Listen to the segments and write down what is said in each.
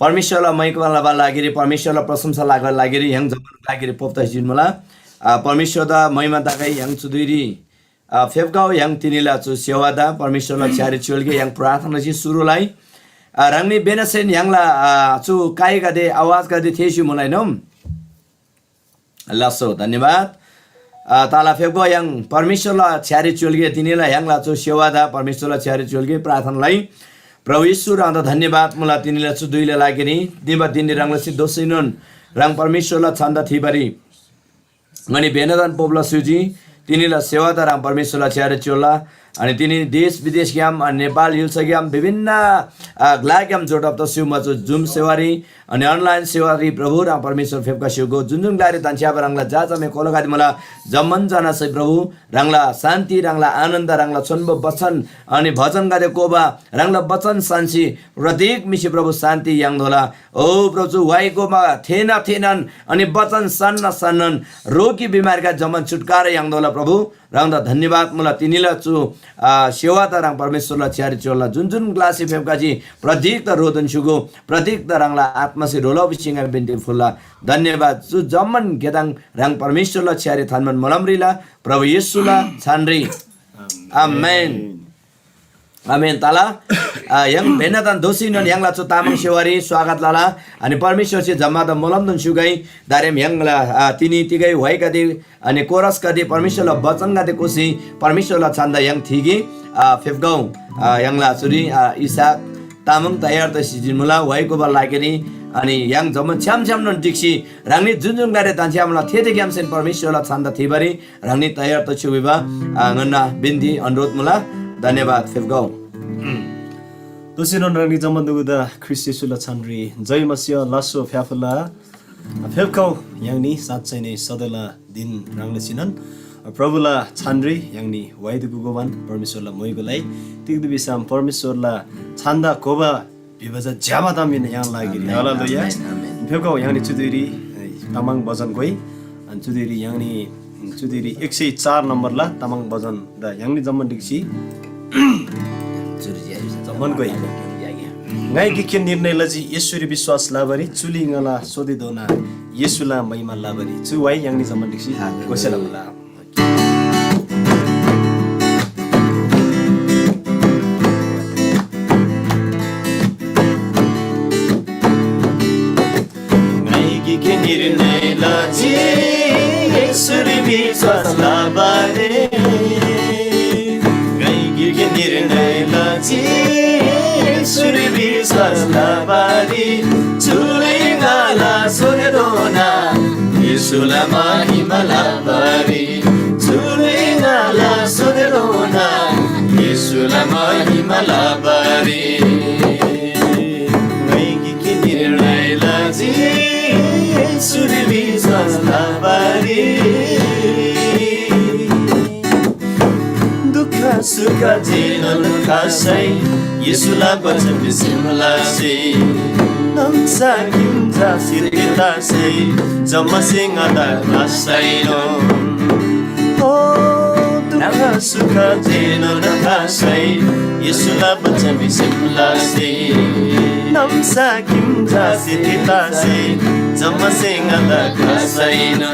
परमेश्वरलाई महिमा लागिरी परमेश्वरलाई प्रशंसा लागिरी ಹೆಂಗ್ ಜಮನ್ लागिरी पोप्तासिन मला परमेश्वरदा महिमा दाgai ಹೆಂಗ್ चुदिरी फेबगाव ಹೆಂಗ್ तिनीला चु सेवादा परमेश्वरलाई छ्यारी चुलगे ಹೆಂಗ್ प्रार्थना छि सुरुलाई रंगनी बेनसेन ಹೆಂಗ್ला चु काय गदे आवाज गदे थेसु मलाई नम लासो धन्यवाद ताला फेबगाव ಹೆಂಗ್ परमेश्वरलाई छ्यारी चुलगे तिनीला ಹೆಂಗ್ला चु सेवादा परमेश्वरलाई छ्यारी चुलगे प्रार्थनालाई प्रभु यीशु रांदा धन्यवाद मला तिनीला चु दुईले लागिनी दिबा दिनी रंगला सि दोसिनन रंग परमेश्वरला छन्दा थिबरी अनि बेनदान पोबला सुजी तिनीला सेवादार राम परमेश्वरला छ्यारे चोला अनि तिनी देश विदेश ग्याम नेपाल हिल्स ग्याम विभिन्न ग्लाग्याम जोडप त सिउमा जुम सेवारी अनि अनलाइन सेवारी प्रभु राम परमेश्वर फेबका सिउको जुन ग्लारी तान्छ्या रंगला जाजा मे कोलगादी मला जम्मन जना सै प्रभु रंगला शान्ति रंगला आनन्द रंगला छन्ब वचन अनि भजन गरे कोबा रंगला वचन शान्ति प्रत्येक मिसी प्रभु शान्ति याङ होला ओ प्रभु वाइकोमा थेनन अनि वचन सन्नन रोगी बिमारका जम्मन छुटकारा याङ होला प्रभु रंगदा धन्यवाद मला तिनीला चु सेवाता रंग परमेश्वरला छ्यारी चोला जुन ग्लासी फेबकाजी प्रतीक त रोदन सुगो प्रतीक त रंगला आत्मासी रोला बिसिंगा बिन्ती फुल्ला धन्यवाद चु जम्मन गेदाङ रंग परमेश्वरला छ्यारी थानमन मलमरीला प्रभु येशूला छानरी आमेन आमेन ताला yang benatan dosinon yang la tamang sewari स्वागत लाला अनि परमेश्वर से जम्मा द मोलम दन सुगाई दारेम yang la तिनी तिगै वइ गदे अनि कोरस गदे परमेश्वर ला वचन गदे कोसी परमेश्वर ला छन्दा yang थिगी फेफगाउ yang la सुरी इसाक तामङ तयार त सिजिन मुला वइको बा लागेनी अनि yang जम्मा छ्याम नन दिक्सी रांगनी जुन गरे तान्छ्या मला थेते ग्यामसेन परमेश्वर ला छन्दा थिबरी रांगनी तयार त छुबिबा ngana बिन्दी अनुरोध मुला धन्यवाद फेफगाउ दोसिनो रंगनी जमन्दुदा ख्रिस्ट येशूला छनरी जय मसिह लासो फ्याफला फेबकाउ याङनी साच्चै नै सदला दिन रंगले छिनन प्रभुला छनरी याङनी वाइदु गुगोबान परमेश्वरला मोइगोलाई तिगदु बिसाम परमेश्वरला छन्दा कोबा बिबजा ज्यामा दामिन याङ लागिरि हालेलुया फेबकाउ याङनी चुदिरी तामाङ भजन गई अनि चुदिरी याङनी चुदिरी 104 नम्बरला तामाङ भजन द याङनी जम्मन दिक्सी मन गई ngai gikin निर्णय लजी येशूरी विश्वास लाबरी चुली ngala सोदिदोना येशूला महिमा लाबरी चु वाइ याङनी जमन दिक्सी गोसेला मला ngai gikin निर्णय लजी येशूरी विश्वास लाबरी ngai gikin निर्णय लजी सुरी विश्वास लाबारी चुलिङाला सोनेदोना येशूला महिमा लाबारी चुलिङाला सोनेदोना येशूला महिमा लाबारी नैगी के निर्णय लाजी सुरी विश्वास लाबारी दुःख सुख जीवन खासै येशूला वचन बिसिमलासे नम्सा किम्जा सिरतासे जमसिंग आदा नासैनो ओ दुःख सुख जीवन खासै येशूला वचन बिसिमलासे नम्सा किम्जा सिरतासे जमसिंग आदा नासैनो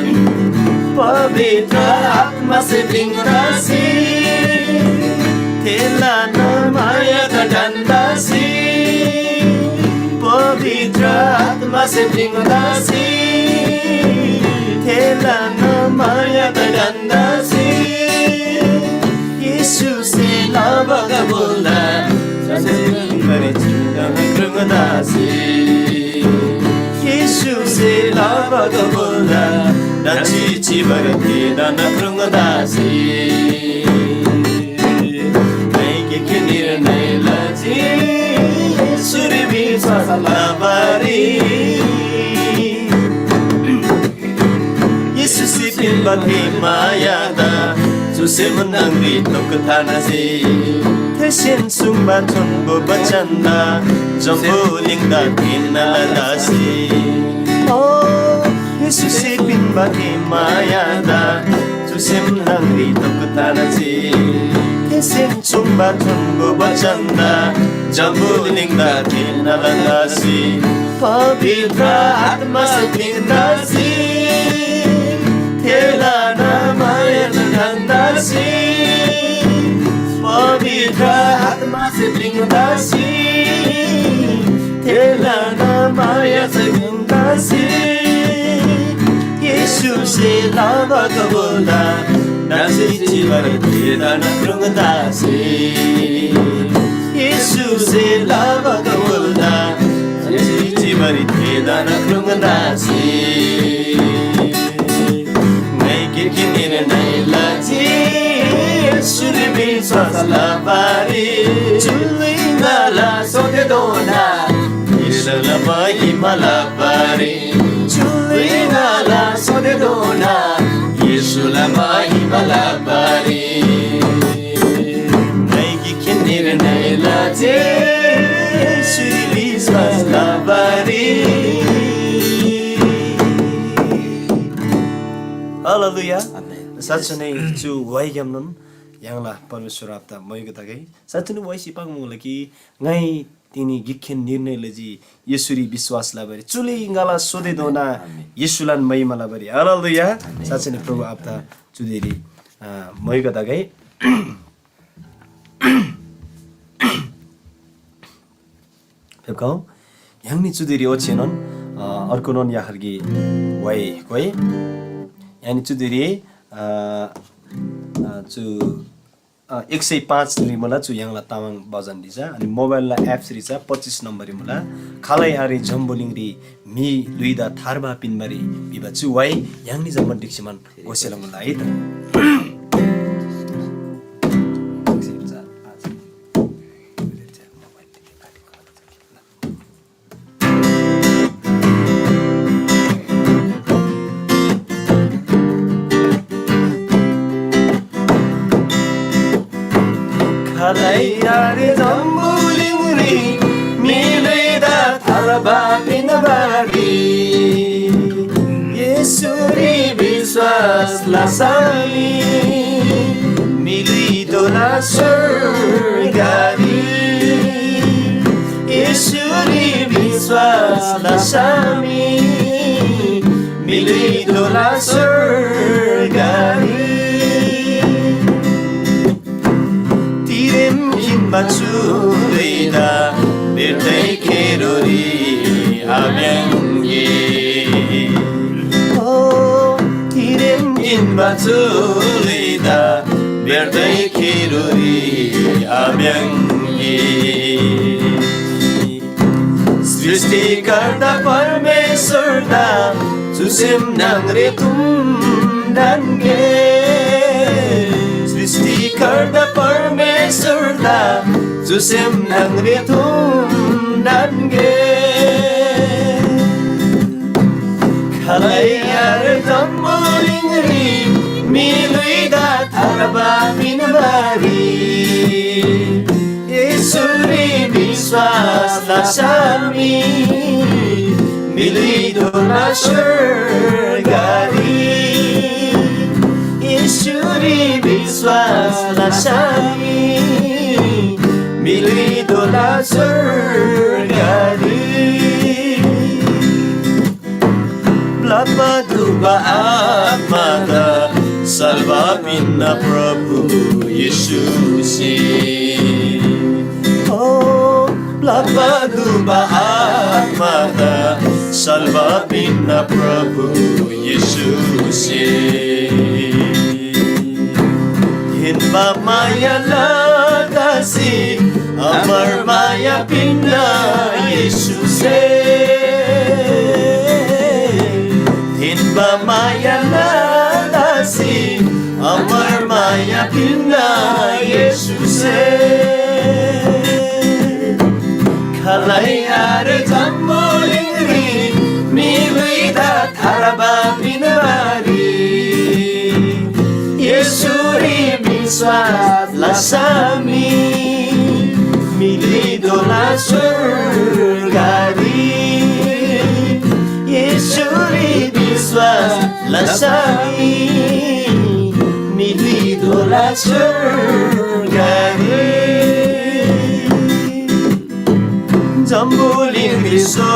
पवित्र आत्मा से बिंदासी थेला माया गडंदासी पवित्र आत्मा से बिंदासी थेला माया गडंदासी यीशु से लाबगा बोला करे चिंता कृंगदासी यीशु से लाबगा बोला दाची चिबरती दान कृंगदासी के निर्णय लजी सुरी विश्वास लाबारी येशू सिपिन बति मायादा सुसे मनंगी तोकथानासी थेसिन सुम्बा थुनबो बचन्दा जम्बो लिंगदा किन्नालादासी ओ येशू सिपिन बति मायादा Suse मनंगी तोकथानासी Sin sumba tungo bachanda jambu lingda tinalangasi पवित्र आत्मा से नसी तेला नमाया नंदसी पवित्र आत्मा से नसी तेला नमाया नंदसी यीशु से लावा कबोला नसी जीवन तेरा नक्रंगदासी यीशु से लावा कबोला Mari teda na krungnasi Ngai kikini nai lati Suri biswas labari Chuli ngala sote dona Isala mai malabari Chuli ngala sote dona Isula mai malabari Ngai kikini nai lati Suri biswas labari Hallelujah. Saat ini tu wai gamnon yang lah परमेश्वर आपता मई कथा गई साथ में वही सिपांग मुलकी ngai tini gikken निर्णय lazy येशुरी विश्वास लाबरी चुली इंगाला सोदे दोना येशुलान मई मलाबरी हालेलुया साथ में प्रभु आपता चुदेरी मई कथा गई Pekau yang ni चुदेरी ओछेनन अर्को नन याखरगी वai कोई यानी चुदेरी चु 105 रिमला चु यांगला तामाङ बजान दिसा अनि मोबाइलला एप्स रिचा 25 नम्बर रिमला खालै हारी जम्बोलिङरी मी लुइदा थारबा पिनमारी बिबा चु वाइ यांगनी जम्बन डिक्सिमन गोसेला मुला है त Kalai zambulimuri mileda tharba pinabari Yesuri biswas lasami milido la surgari Yesuri biswas lasami milido la surgari Batsulida birthday kerori amyangi Oh tirim in batsulida birthday kerori amyangi Srishti karta parmeshwarda susim nangre tum dange Srishti karta parmeshwarda Susem nangre tum nange Kalai ar tambolingri miluida tharba pinabari Yesuri biswas lasami miluido la surgari Yesuri biswas lasami Milido la surgari Blapa duba amada Salva minna Prabhu Yeshu si Oh Blapa duba amada Salva minna Prabhu Yeshu si Hinba maya ladasi Amar maya pinna Yesu se Hinba maya ladasi Amar maya pinna Yesu se Kalai ar tambolingri miluida tharba pinabari Yesuri biswas lasami Milido la surgari Yesuri biswas lasami Milido la surgari Jambuling biso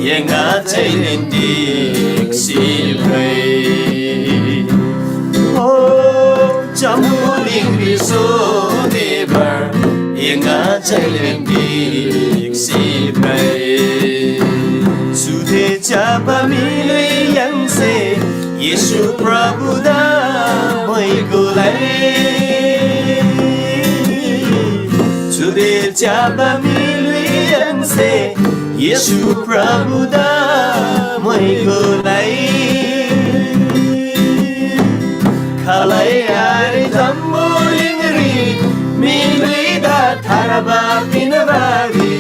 Yenga chainin diksipray Oh Chamuling riso debar Yenga chainin diksipray Sude chapa milui yang se Yesu Prabhu da mai golai Sude chapa milui yang se Yesu Prabhu da mai golai Kalai ari tammuling ri milui da tharaba pinabari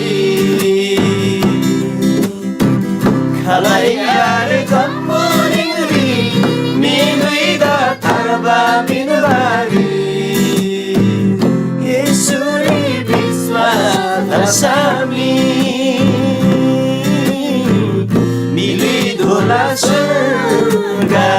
Kalai ari tammuling ri milui da tharaba pinabari Yesu ri biswas sami milui dola surga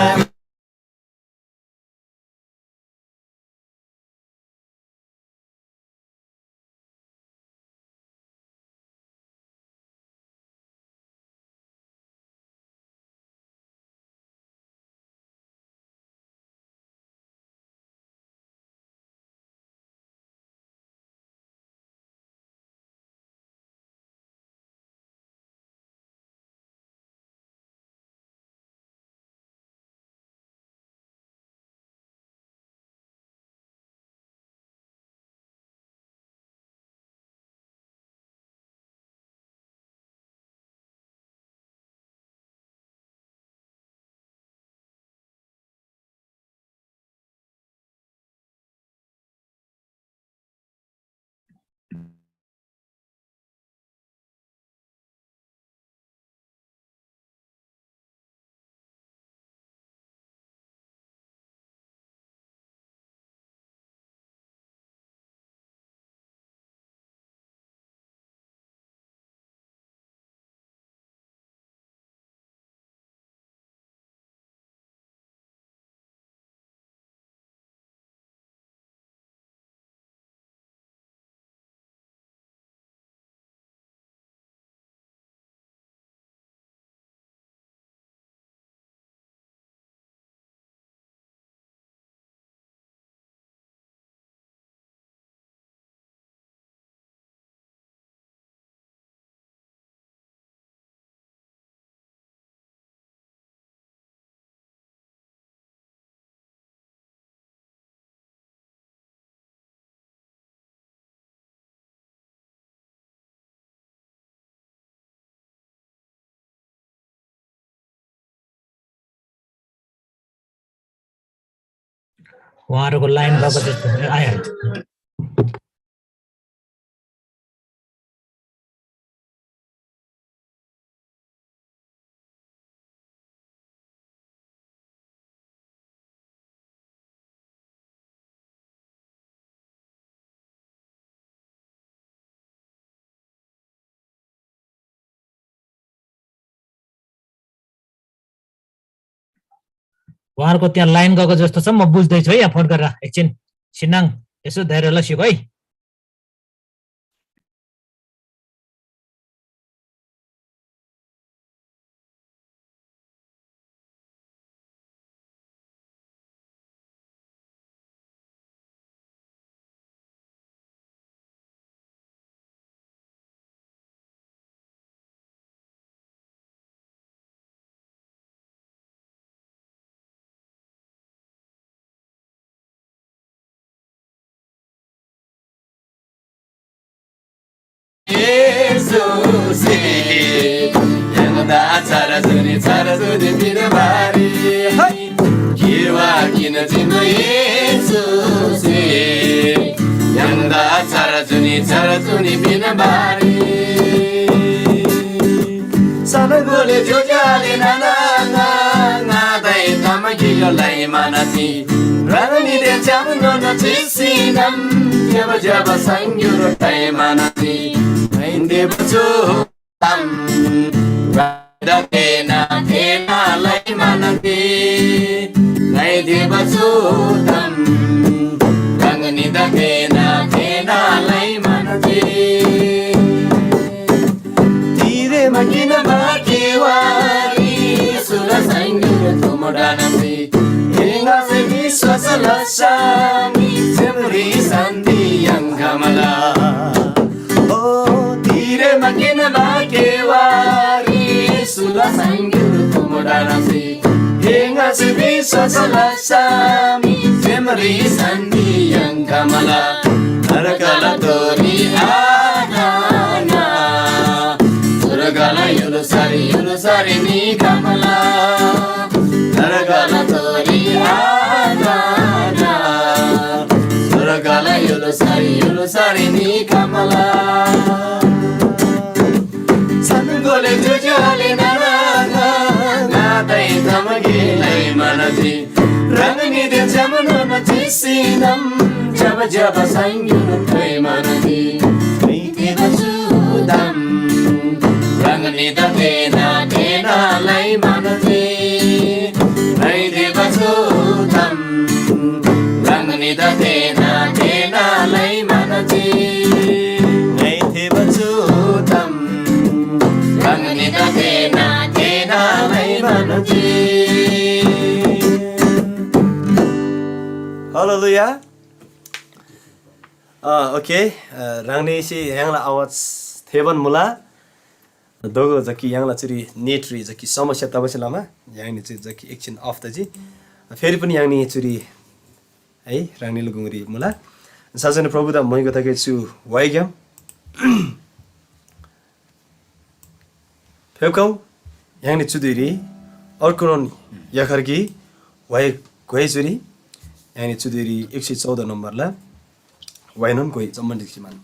उहाँहरूको line गएको जस्तो आइहाल्छ उहाँहरूको त्यहाँ line गएको जस्तो छ म बुझ्दैछु है यहाँ फोन गरेर एकछिन सिनाङ यसो धैर्यलाई सिक है Jesus yang da cara zuni binabari kiwa kina jino Jesus yang da cara zuni binabari sana gole jojale na dai tamaki lai manati rani de jamno na chisinam jaba sangyuro tai manati Inde bacu tam rada kena lai manati nai de bacu tam rangni da kena lai manati tire makina maki tumodanasi Inga segi swasalasami Semri sandi yang kamala Oh tire makina bakewari Sula sangyur tumodanasi Inga segi swasalasami Semri sandi yang kamala Narakala tori adana Suragala yulusari ni kamala Naragala tori adana Suragala yulusari ni kamala Sanugole jujale naranga Natai tamagilai manati Rangani de jamano na tisinam Jaba jaba sangyun kai manati Iti basudam Rangani da tena lai manati Iti basudam Rangani da tena lai manati Iti basudam Rangani da tena lai manati Hallelujah. Okay, रांगनेसी यांगला आवाज थेवन मुला दोगो जकी यांगला चुरी नेटरी जकी समस्या तबसेलामा यांगनी चाहिँ जकी एकछिन of त जी फेरि पनि यांगनी चुरी है रांगनी लुगुंगरी मुला साजन प्रभुदा मइको तके छु वाइग्याम फेउकौ यांगनी चुदिरी अर्कोन याखरकी वाइ कोइ चुरी यांगनी चुदिरी 114 नम्बरला वाइनन कोइ सम्बन्धित सिमान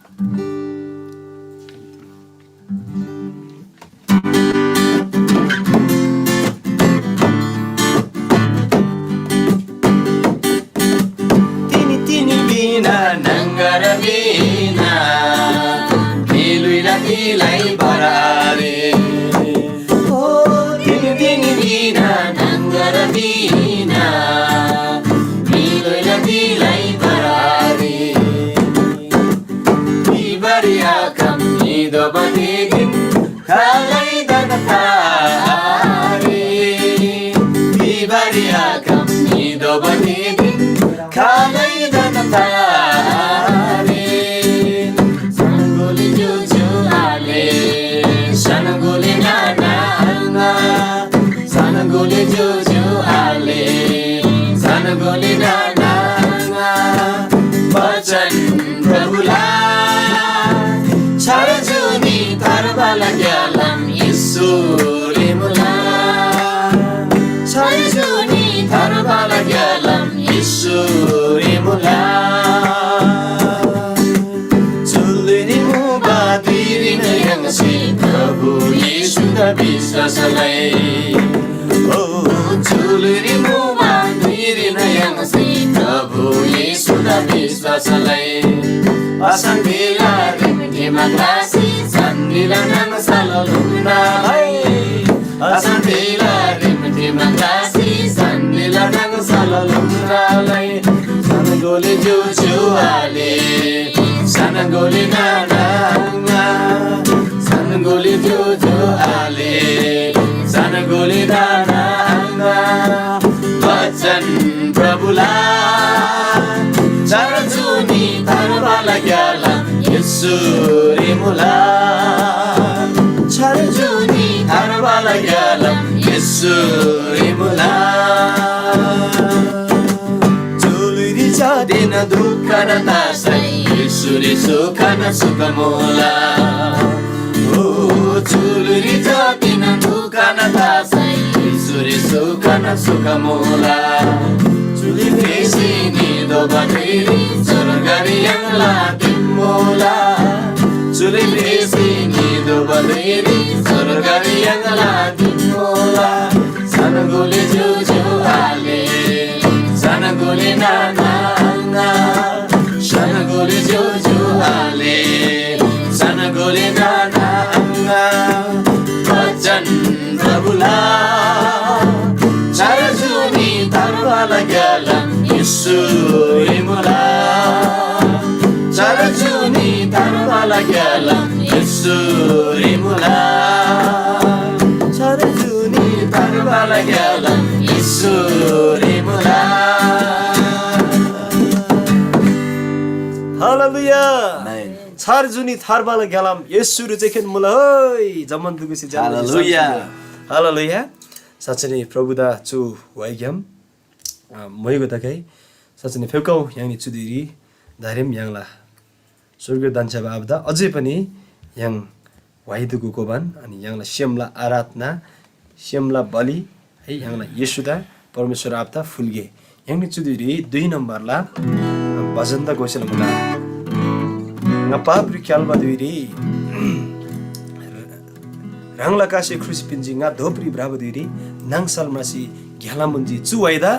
तिनी बिना नंगर बिना मिलुइला तिलाई बरारे ओ तिनी बिना नंगर बिना मिलुइला तिलाई बरारे Ibaria kami do batigin kalai danatari Ibaria kami do batigin kalai danatari Sangguli juju ale sangguli nana anga sangguli juju ale sangguli nana anga Bachan Prabhula Charjuni tarbala gyalam Yisuri mula Charjuni tarbala gyalam Yisuri mula Chulini mubadiri na yang si Prabhu Yesu na bisasalay Oh chulini mubadiri na yang si Prabhu Yesu na bisasalay Asandila Imagrasi sandila nang saloluna hai Asandila imagrasi sandila nang saloluna lai Sanagoli juju ale sanagoli nananga Sanagoli juju ale sanagoli nananga Bachan Prabhula Charjuni tarbala gyalam Yisuri mula Charjuni tarbala gyalam Yisuri mula Juluri jadina dukkana tasai Yisuri sukhana sukamula Juluri jadina dukkana tasai Yisuri sukhana sukamula Juli vesi ni do batiri surgari yang latim mula Juli vesi ni do batiri surgari yang latim mula Sanaguli juju ale sanaguli nananga Sanaguli juju ale sanaguli nananga Bachan Prabhula Charjuni tarbala gyalam Yisuri mula Charjuni tarbala gyalam Yisuri mula Charjuni tarbala gyalam Yisuri Hallelujah. Amen. Charjuni tharbala galam Yesu rujekin mula hoi zaman dugusi jalan. Hallelujah. Hallelujah. Satsani prabuda chu waigam moigo takai satsani fekau yang ni chudiri darim yang lah surga dancha babda अझै पनि yang वाइदुको कोबान अनि यहाँलाई श्यामला आराधना श्यामला बलि है यहाँलाई येशुदा परमेश्वर आपदा फुल्गे यहाँनि चुदिरी 2 नम्बरला भजन the Gosal मुला ngapa pri kyalba duiri rangla kase crucipinji nga dhopri bravo duiri nangsal masi gyalamunji chuwaida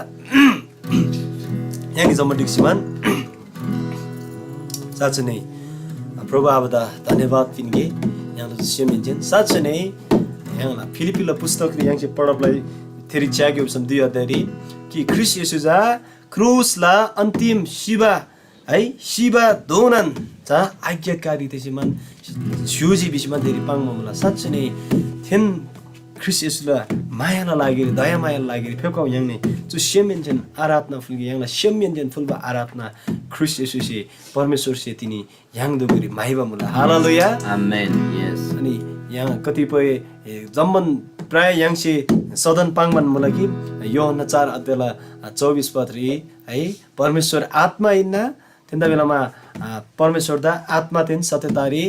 यहाँनि जमडिक सिमान साँच्चै नै प्रभु आपदा धन्यवाद पिन्गे यहाँ सेमिन्छन् साँच्चै नै यहाँ फिलिपिला पुस्तकले यहाँ चाहिँ पढबलाई थेरी च्याग्यो सम 2 अध्यायरी कि ख्रिस्ट येशूजा क्रुसला अन्तिम शिवा है शिवा दोनन जा आज्ञाकारी त्यसैमान छुजी बिचमा धेरै पाङमा मलाई साँच्चै नै थेन ख्रिस्ट येशूला मायाला लागेर दया मायाला लागेर फेकाउ यहाँ नै जो सेमिन्छन् आराधना फुल्गे यहाँ सेमिन्छन् फुल्बा आराधना ख्रिस्ट येशूसे परमेश्वर से तिनी यहाँ दोगरी माइबा मुला हालेलुया Amen. Yes. अनि यहाँ कतिपय जम्मन प्राय यहाँ से सदन पाङमान मुला कि योहन्ना 4 अध्यायला 24 पद रे है परमेश्वर आत्मा इन्ना त्यन्दा बेलामा परमेश्वर दा आत्मा तेन सत्यतारी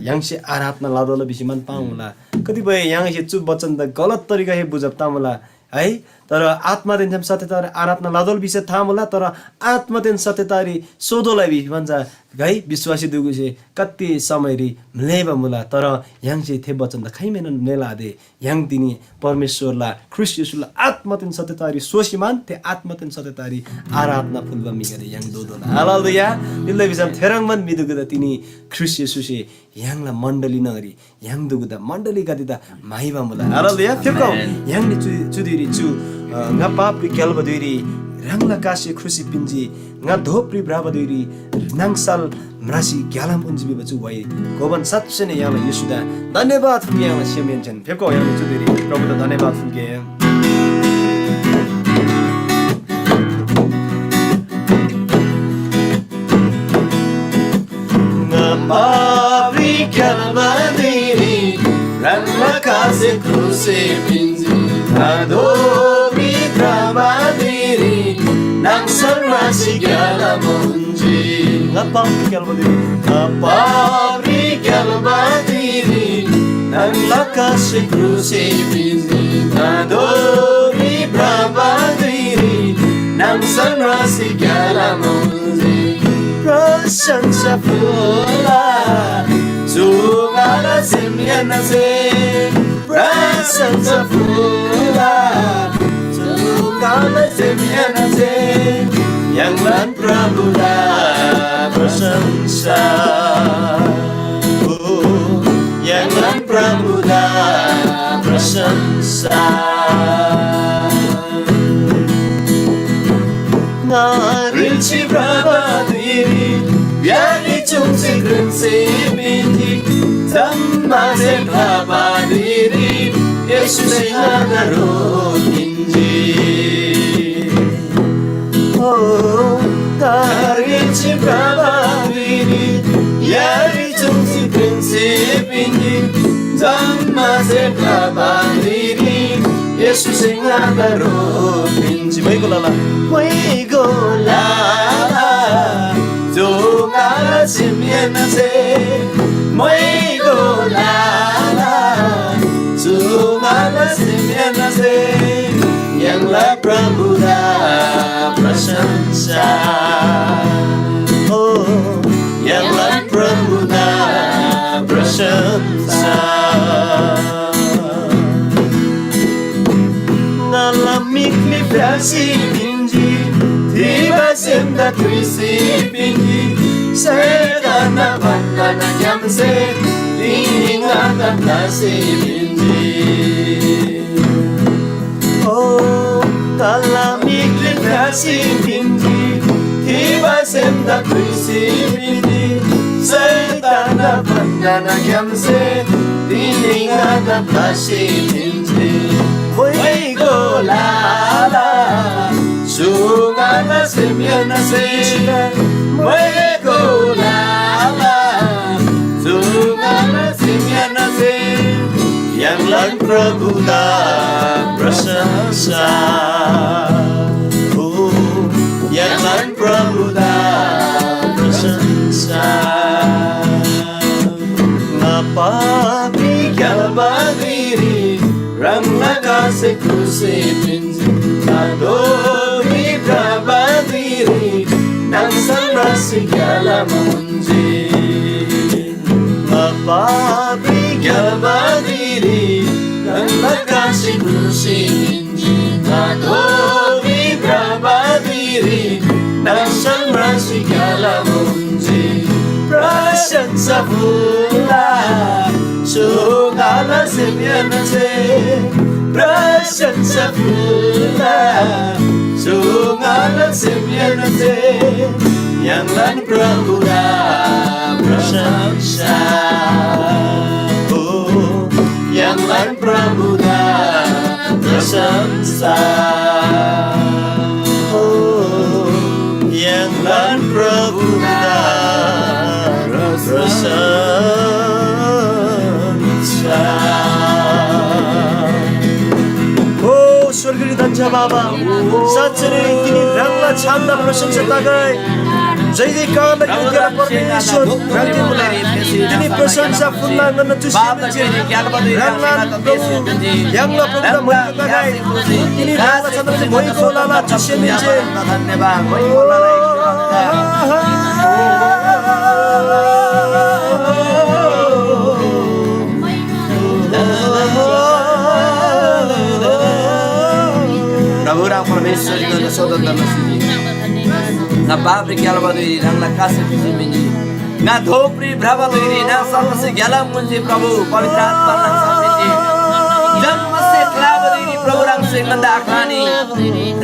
यहाँ से आराधना लादोला बिसिमान पाउँला कतिपय यहाँ से चुप वचन द गलत तरिका हे बुझप्ता मुला है तर आत्मा तेन सत्यतारी आराधना लादोल विषय था मुला तर आत्मा तेन सत्यतारी सोदोलाई बि भन्छ है विश्वासी दुगुसे कति समय रि मलेबा मुला तर यहाँ से थे वचन द खैमेन नेला दे यहाँ दिनी परमेश्वरला ख्रिस्ट येशूला आत्मा तेन सत्यतारी सोसिमान ते आत्मा तेन सत्यतारी आराधना फुलबा मिगरे यहाँ दोदोला हालेलुया दिल्ले बिजम थेरङमन मिदुगदा तिनी ख्रिस्ट येशूसे यहाँला मण्डली नगरी यहाँ दुगदा मण्डली गदिदा माइबा मुला हालेलुया फेकौ यहाँ नि चुदिरी चु nga papri kelba duiri rangla kase krusi pinji nga dhopri brava duiri nangsal mrasi gyalam unjibi bachu wai goban satsene yala yesuda धन्यवाद फुगे यला सेमेन्चन फेको यला चुदिरी प्रभु द धन्यवाद फुगे nga papri kelba duiri rangla kase krusi pinji nga dhopri brava duiri nangsal mrasi gyalam unji nga papri kelba duiri nga papri kelba duiri nangla kase krusi pinji nga dhopri brava duiri nangsal mrasi gyalam unji प्रशंसा फुला जुगाला सेमियना से प्रशंसा फुला जुगाला सेमियना से yang lan prabuda प्रशंसा yang lan prabuda प्रशंसा Rinci brava diri Biari chungsi grinsi binti Tamma se brava diri Yesus ingagaro inji Oh Rinci brava diri Biari chungsi grinsi binti Tamma se brava diri Yesus ingagaro inji Maigolala Maigolala Zungala simiena se Maigolala Zungala simiena se Yang la prabuda prasansa Oh Yang la prabuda prasansa Mikli frasi pinji Tiba senda tuisi pinji Sedana bandana nyamse Tingata plasi pinji Oh Tala mikli frasi pinji Tiba senda tuisi pinji Sedana bandana nyamse Tingata plasi pinji Maigolala Sungala semiana se Maigolala Yanglan Prabhuda prasansa Yanglan Prabhuda prasansa Napapi kalbadiri Ramna kasih kusih pinji Adobi prabadiri Nang sanra segala munji Napapi kalbadiri Ramna kasih kusih pinji Adobi prabadiri Nang sanra segala munji Prasansa pula Sugala semyanase Prasansa pula Sugala semyanase Yanglan Prabhuda prasansa Yanglan Prabhuda prasansa Yanglan Prabhuda prasansa स्वर्गीय धन्जा बाबा साँच्चै नै तिनी रङला छान्दा प्रशंसा गए जय जयकार योग्य परमेश्वर रङले तिनी प्रशंसा फुल्ला गर्न चुसिए रङला यङला प्रभुका महिमा गए तिनी रङला छान्दा महिको लाला चुसिए धन्यवाद Orang permesor itu ada saudara masih. Na pabrik yang lepas ini, nang kasih puji menji. Na dhopri berapa lagi? Na sama segala munji Prabhu, pavitra atma nang sampai. Jangan masih kelabah ini Prabhu rang sing nanda akhani,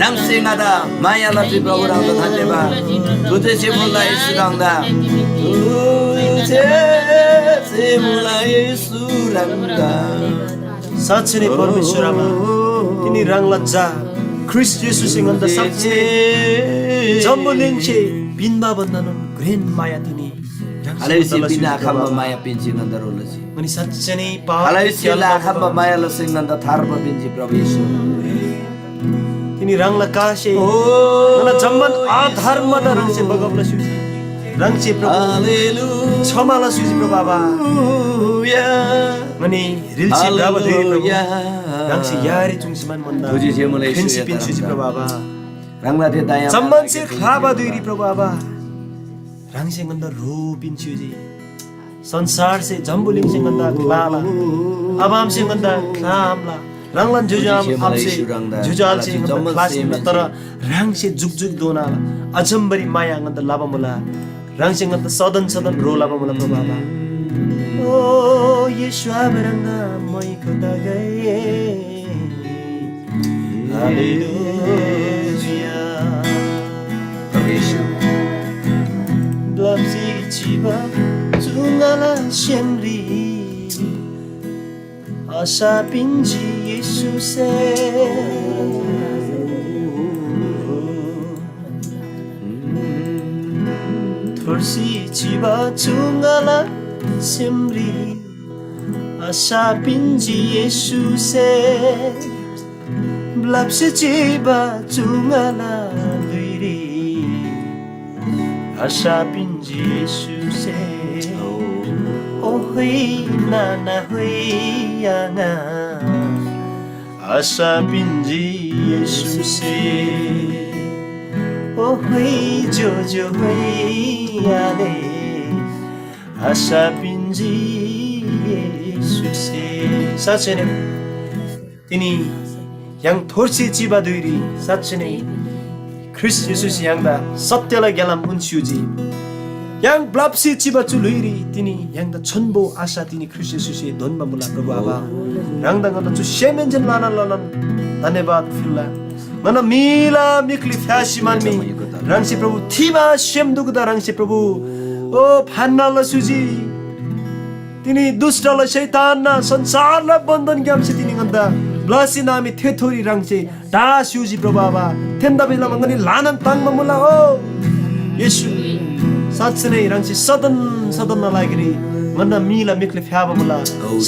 rang sing ada maya lagi Prabhu rang tu धन्यवाद. Tujuh semulai surang dah. Tujuh semulai surang dah. साँच्चै नै परमेश्वर आमा तिनी रङला जा Christ Jesus ing anda sakse jambolengche binba bandanon green maya tini Alaysi bina khamba maya pinchi nanda rolasi mani satsai nei pa Alaysi la khamba maya lasing nanda tharba pinchi Prabhu Yesu tini rangla kashe nana jamman adhar mata rangse bagapla suji rangse Prabhu hallelujah chamala suji Prabhu baba mani rilsi Prabhu Prabhu rangse yari jungsiman manda Tuji semulai prinsipin suji Prabhu baba rangla te daya jamman se khaba duiri Prabhu baba rangse nganda rupin suji संसार से जम्बुलिङ से गन्दा लाला अबाम से गन्दा खामला रङलन जुजाम आपसे जुजाल से गन्दा class में तर रङ से जुग जुग दोना अजम्बरी माया गन्दा लाबा मुला रङ से गन्दा सदन सदन रो लाबा मुला बाबा ओ यीशु अबरंगा मै खुदा गए हालेलुया यीशु Blessy Chiba Tungala siemri asa pinji Yesus Thorsi chiba tungala siemri asa pinji Yesus Blapsi chiba tungala luiri asa pinji Yesus Hui nana hui anga asa pinji Yesus Oh hui jojo hui ane asa pinji Yesus साँच्चै नै तिनी yang थोर्सी Chiba दुइरी साँच्चै नै ख्रिस्ट येशूस याङदा सत्यलाई ग्यालाम उन्स्युजी yang blapsi chiba chuluiri tini yang da chonbo asa tini Christ Jesus donba mula Prabhu aba rangda ngana chu shemenjen lana lana धन्यवाद फिल्ला ngana mila mikli fashi manmi rangsi Prabhu thiba shem dugda rangsi Prabhu o phanna suji tini दुष्ट ल शैतान न संसारलाई बन्धन ग्यामसे तिनी गन्दा ब्लसी नामी थेथोरी रङसे डा सुजी प्रभु aba थेन्दा बेला मंगनी लानन ताङमा मुला हो येशू साँच्चै नै रङसी सदन सदन नलागिरी ngana mila mikle fyaba mula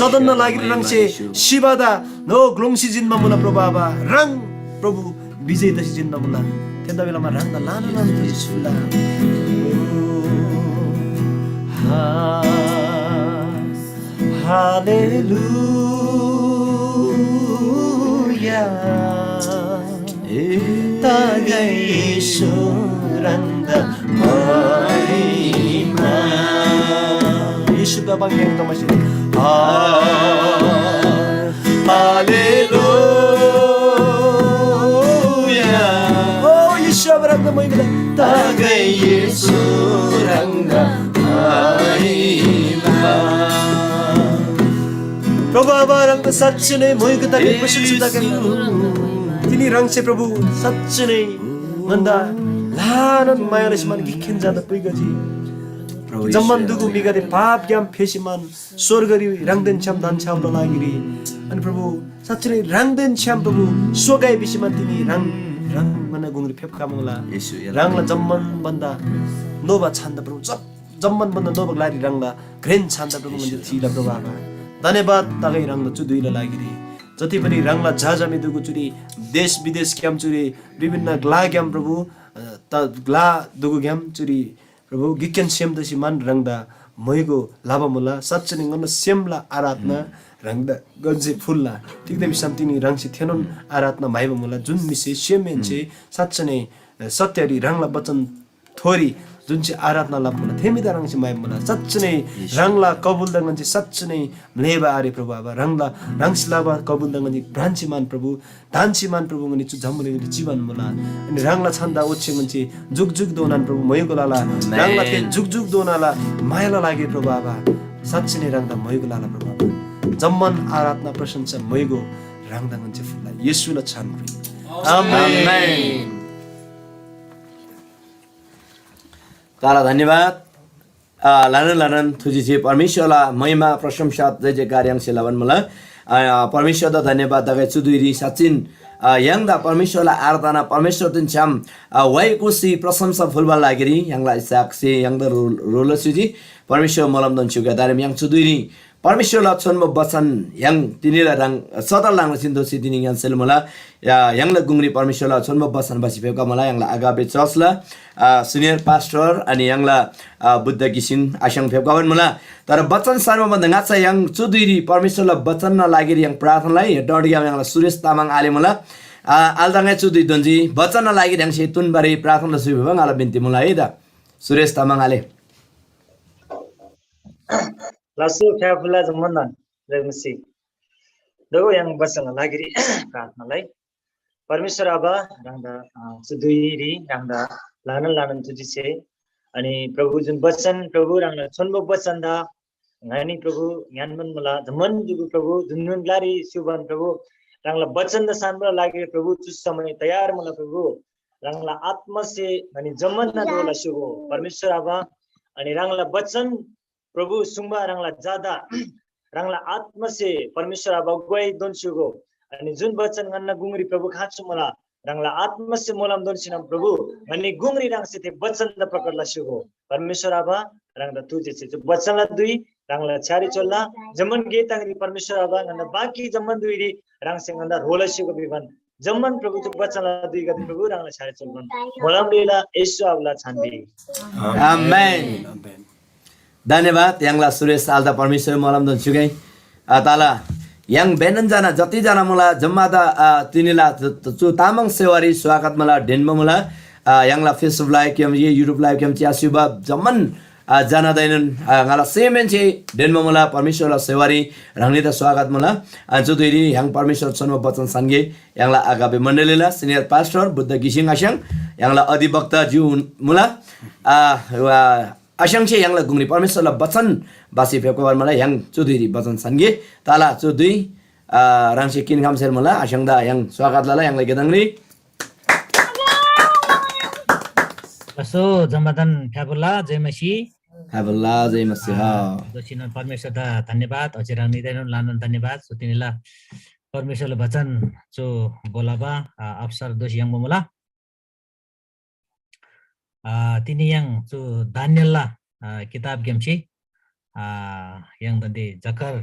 sadan na lagi rang se shibada no glongsi jin ma mula probaba rang प्रभु विजय दशी जिन्दा मुला त्यता बेलामा राङ्दा लानु लानु त सुला हालेलुया तागै सुरन्दा महिमा यीशु बाबा yang tamasih हालेलुया Rangga mo yung tagay Yesu Rangga Mahima Prabhu Aba Rangga Satchane mo yung katagay Pasyusuda ka Tinirang si Prabhu Satchane Manda Lanan mayalisman Gikinjada Puigaji Zaman dugu migade Paap gyam Peshiman Sorgari Rangden Cham Dan Cham Lalagiri Ani Prabhu Satchane Rangden Cham Prabhu Sogay Bishiman Tini Rang mana gungri phep kamangla rangla jamman banda noba chanda प्रभु jamman banda noba lari rangla grain chanda प्रभु मन्दिर थिला प्रभु आबा धन्यवाद तागै रंगला चुदुइला लागिरि जति पनि रंगला झाझामी दुगु चुरी देश विदेश क्याम चुरी विभिन्न ग्ला क्याम प्रभु त ग्ला दुगु क्याम चुरी प्रभु गिक्यन सेम दसी मान रंगदा मयगो लाभामुला सच्चने गन सेमला आराधना रंगदा गन्जे फुल्ला ठीक दे शान्तिनी रंगसी थेनन आराधना माइबमुला जुन मिसे सेमेन्चे सच्चने सत्यरी रंगला बचन थोरी जुन चाहिँ आराधना लाभमुला थेमिदा रंगसी माइबमुला सच्चने रंगला कबुल दंगन चाहिँ सच्चने लेबा आरे प्रभु आबा रंगला रंगसलाबा कबुल दंगन चाहिँ भ्रान्सीमान प्रभु धान्सीमान प्रभु गनि चु झम्मुले गनि जीवन मुला अनि रंगला छन्दा ओछेगन चाहिँ जुग जुग दोनान प्रभु मयगोलाला रंगला ते जुग जुग दोनाला मायाला लागे प्रभु आबा सच्चने रंगदा मयगोलाला प्रभु आबा जम्मन आराधना प्रशंसा मयगो रंगदांगन चाहिँ फुल्ला येशूला छानप्री आमेन तारा धन्यवाद लानन लानन तुझी परमेश्वरला महिमा प्रशंसा जय जयकार yang silawan mula परमेश्वर दा धन्यवाद दगै चुदुरी सचिन yang दा परमेश्वरला आराधना परमेश्वर दिन छम वाइको सी प्रशंसा फुलबा लागिरी yang ला साक्षी yang दा रोल सुजी परमेश्वर मलम दन छुगा दारम yang चुदुरी परमेश्वरला छन्म बचन yang तिनीला रंग सदा लाङ सिन्दो सिदिनी yang सेलमला yang ला गुंगरी परमेश्वरला छन्म बचन बसी फेका मला yang ला आगाबे चर्चला सिनियर पास्टर अनि yang ला बुद्ध किसिन आशंग फेकावन मला तर बचन सर्वभन्दा गाचा yang चुदुरी परमेश्वरला बचन न लागेर yang प्रार्थनालाई डडिया yang ला सुरेश तामाङ आले मला आलदाङै चुदुरी दन्जी बचन न लागेर yang सेतुन बारे प्रार्थना सुबे भङ आला बिन्ती मला है दा सुरेश तामाङ आले Lasu Fabula Zamanan, let me see. Dogo yang basang lagiri, Pratmalai. Parmeshwar Abba, Ranga Suduiri, Ranga Lanan Lanan Tujise, Ani Prabhu Jun Basan, Prabhu Ranga Sonbo Basanda, Nani Prabhu, Yanman Mula, the Mandu Prabhu, Dunun Glari, Suban Prabhu, Rangla Basan the Sambra Lagiri Prabhu, Tusamani Tayar Mula Prabhu, Rangla Atmase, Ani Zamana Dola Shugo, Parmeshwar Abba, Ani Rangla Basan. प्रभु सुंबा रंगला ज्यादा रंगला आत्म से परमेश्वर अब गई दोन शुगो अनि जुन वचन गन्न गुंगरी प्रभु खाछु मला रंगला आत्म से मोलम दोन सिनम प्रभु अनि गुंगरी रंग से ते वचन द प्रकारला शुगो परमेश्वर अब रंगला तुजे से वचन ला दुई रंगला छारी चोल्ला जमन गे तंगरी परमेश्वर अब गन्न बाकी जमन दुई रंग से गन्दा रोला शुगो बिबन जमन प्रभु जो वचन ला दुई गति प्रभु रंगला छारी चोल्बन मोलम लेला येशू आवला छान्दी आमेन आमेन धन्यवाद यङला सुरेश आल्दा परमेश्वर मलम दन छुगै ताला यङ बेनन जना जति जना मला जम्मादा तिनीला चु तामाङ सेवारी स्वागत मला डेनमा मला यङला फेसबुक लाइभ केम ये युट्युब लाइभ केम च्या सुबा जमन जना दैनन ngala सेमेन छे डेनमा मला परमेश्वरला सेवारी रंगले त स्वागत मला जुदुरी यङ परमेश्वर सन्म वचन संगे यङला आगाबे मण्डलीला सिनियर पास्टर बुद्ध गिसिङ आशङ यङला अधिवक्ता ज्यू मला आशंसे yang la gungri परमेश्वरला वचन बासी फेको मलाई yang चुदुरी वचन संगे ताला चुदुई रांसे किन खामसेर मला आशंदा yang स्वागत लाला yang lagi dangri So जमदन फ्याबुला जय मसी Habla jai masiha दोसिन परमेश्वर दा धन्यवाद अझै निदैन लानन धन्यवाद सो तिनीला परमेश्वरले वचन जो बोलाबा अवसर दोषी yang मोला तिनी yang जो दानियलला किताब गेमची yang tadi zakar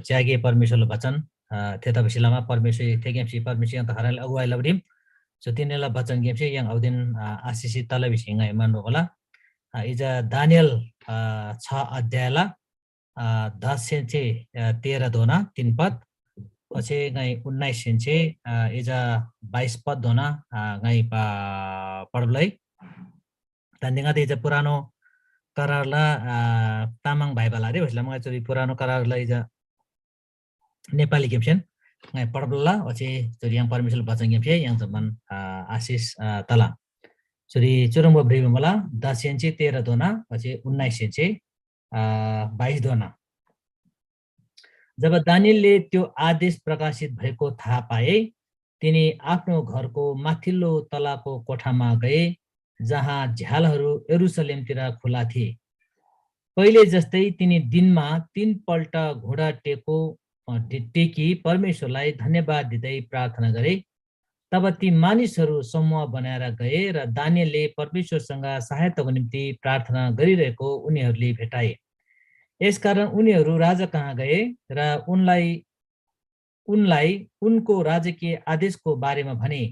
jagi permisul bacan theta bisilama permisul thegem si permisul yang taharal agwai labdim so tinela bacan game si yang audin asisi tala bisinga iman rola ija Daniel 6 अध्यायला 10 से 13 दोना 3 पद पछि ngay 19 से ija 22 पद दोना ngay पढ्दै tandinga de ija पुरानो करारला तामाङ भाइबाला रे भसला मलाई चोरी पुरानो करारला ija नेपाली गेमसेन ngay पढ्ला पछि चोरी yang परमेश्वर बचन गेमसे yang zaman आशिष तला चोरी चुरंग ब्रेव मला 10 से 13 दोना पछि 19 से 22 दोना जब दानियलले त्यो आदेश प्रकाशित भएको थाहा पाए तिनी आफ्नो घरको माथिल्लो तलाको कोठामा गए जहाँ झ्यालहरू यरुशलेमतिर खुला थिए पहिले जस्तै तिनी दिनमा 3 पल्ट घोडा टेकी परमेश्वरलाई धन्यवाद दिँदै प्रार्थना गरे तब ती मानिसहरू समूह बनाएर गए र दानियलले परमेश्वरसँग सहायताको निम्ति प्रार्थना गरिरहेको उनीहरूले भेटाए यसकारण उनीहरू राजा कहाँ गए र उनलाई उनको राजकीय आदेशको बारेमा भने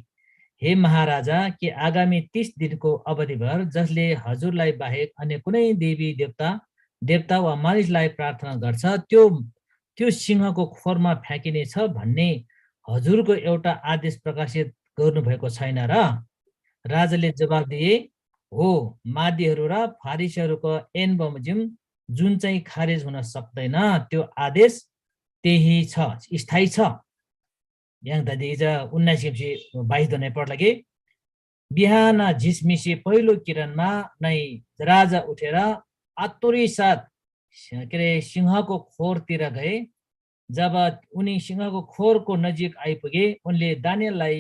हे महाराजा के आगामी 30 दिनको अवधिभर जसले हजुरलाई बाहेक अन्य कुनै देवी देवता वा मानिसलाई प्रार्थना गर्छ त्यो सिंहको खोरमा फ्याँकिने छ भन्ने हजुरको एउटा आदेश प्रकाशित गर्नुभएको छैन र राजाले जवाफ दिए हो मादीहरू र फारिसीहरूको ऐन बमोजिम जुन चाहिँ खारेज हुन सक्दैन त्यो आदेश त्यही छ स्थायी छ yang tadi ija 19 दोने पढ्ला के बिहान झिसमिसी पहिलो किरणमा नै राजा उठेर आतुरी साथ के रे सिंहको खोरतिर गए जब उनी सिंहको खोरको नजिक आइपुगे उनले दानियललाई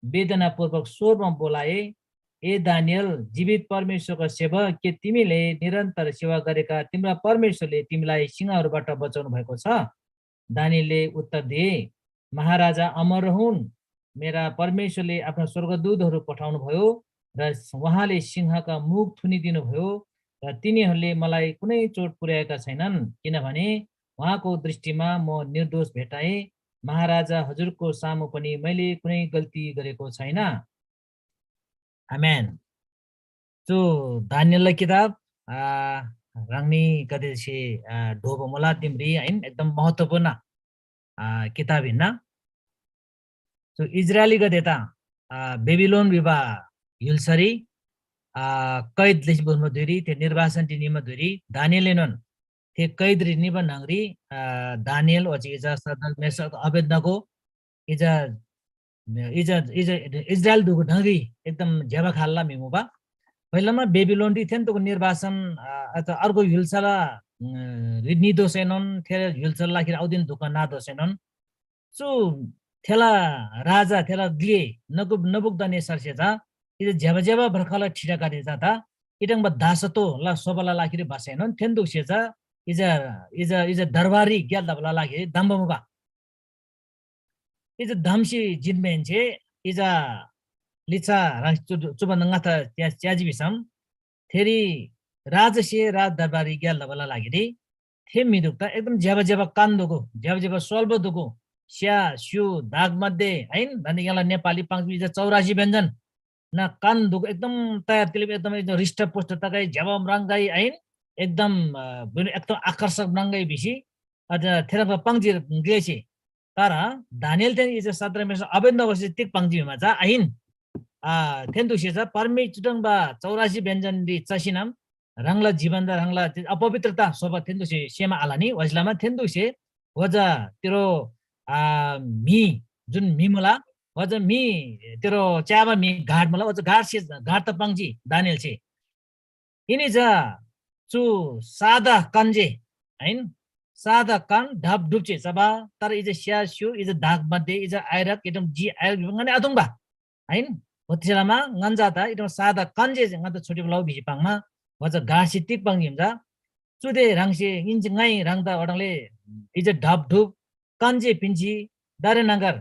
वेदनापूर्वक स्वरमा बोलाए ए दानियल जीवित परमेश्वरको सेवक के तिमीले निरन्तर सेवा गरेका तिम्रो परमेश्वरले तिमीलाई सिंहहरूबाट बचाउनु भएको छ दानियलले उत्तर दिए महाराजा अमर हुन् मेरा परमेश्वरले आफ्नो स्वर्गदूतहरू पठाउनु भयो र उहाँले सिंहका मुख थुनिदिनु भयो र तिनीहरूले मलाई कुनै चोट पुर्याएका छैनन् किनभने उहाँको दृष्टिमा म निर्दोष भेटाए महाराजा हजुरको सामु पनि मैले कुनै गल्ती गरेको छैन आमेन तो दानियल किताब रंगनी कदे से ढोबो मला तिम्री हैन एकदम महत्त्वपूर्ण किताब हिन्न तो इजरायली गदेता बेबिलोन विवा युलसरी कैद लिस्बोन मधुरी ते निर्वासन टिनी मधुरी दानियल नन ते कैद रिनी बनंगरी दानियल वची इजा सदन मेसक अबेदनगो इजा इजरायल दुगो ढंगी एकदम जेबा खाल्ला मिमुबा पहिलामा बेबिलोन दी थेन तो निर्वासन अथवा अर्को युलसला रिनी दोसेनन थे युलसला खिर आउदिन दुका ना दोसेनन सो थेला राजा थेला ग्ले नबुक्दने सरसेता इज जेबा भरखला ठिटा काटे जाता इटंग दासतो ला सोबला लाखिरे बसेनन थेन दुसेजा इज दरबारी Gyal दबला लाखिरे दम्बमुबा is धमसी जिनमेन्चे is लिचा चुबन ngata त्याजी बिसम theory राजसे राज दरबारी ग्याल दबला लागिरे थे मिदुक्ता एकदम जेबा कान्दोको जेबा सोल्बोदोको स्या स्यु दाग मध्ये हैन भन्ने यला नेपाली 84 व्यञ्जन न कान्दोको एकदम तयार तिले एकदम रिष्ट पुष्ट तकै जेबम रंगाई हैन एकदम आकर्षक रंगाई बिसी अझ थेरको पंक्ति ग्लेसी तर दानियल तेन इज 17 मेस अबेदनगो तिक पंक्तिमा जा हैन थेन्दुसेजा परमेश्वरङ बा 84 व्यञ्जन दि चसिनाम रंगला जीवन द रंगला अपवित्रता सोबा थेन्दुसे सेमा आलानी वजलामा थेन्दुसे वजा तेरो मी जुन मिमला वजा मी तेरो चाबा मी घाट मला वजा घाट त पंजी दानियल छे इनी जा चु सादा कन्जे हैन सादा कान ढप डुप्चे सबा तर इज स्यास्यु इज दाग मध्ये इज आइरक एकदम जी आइरक ngane adungba हैन होतिलामा nganja एकदम सादा कन्जे ngata छोटी ब्लाउ बिपाङमा वजा गासी टिक पंगिमजा चुदे रंगसे इंज ngai रंगदा वडंगले इज ढप ढुप कन्जे पिन्जी दारे नगर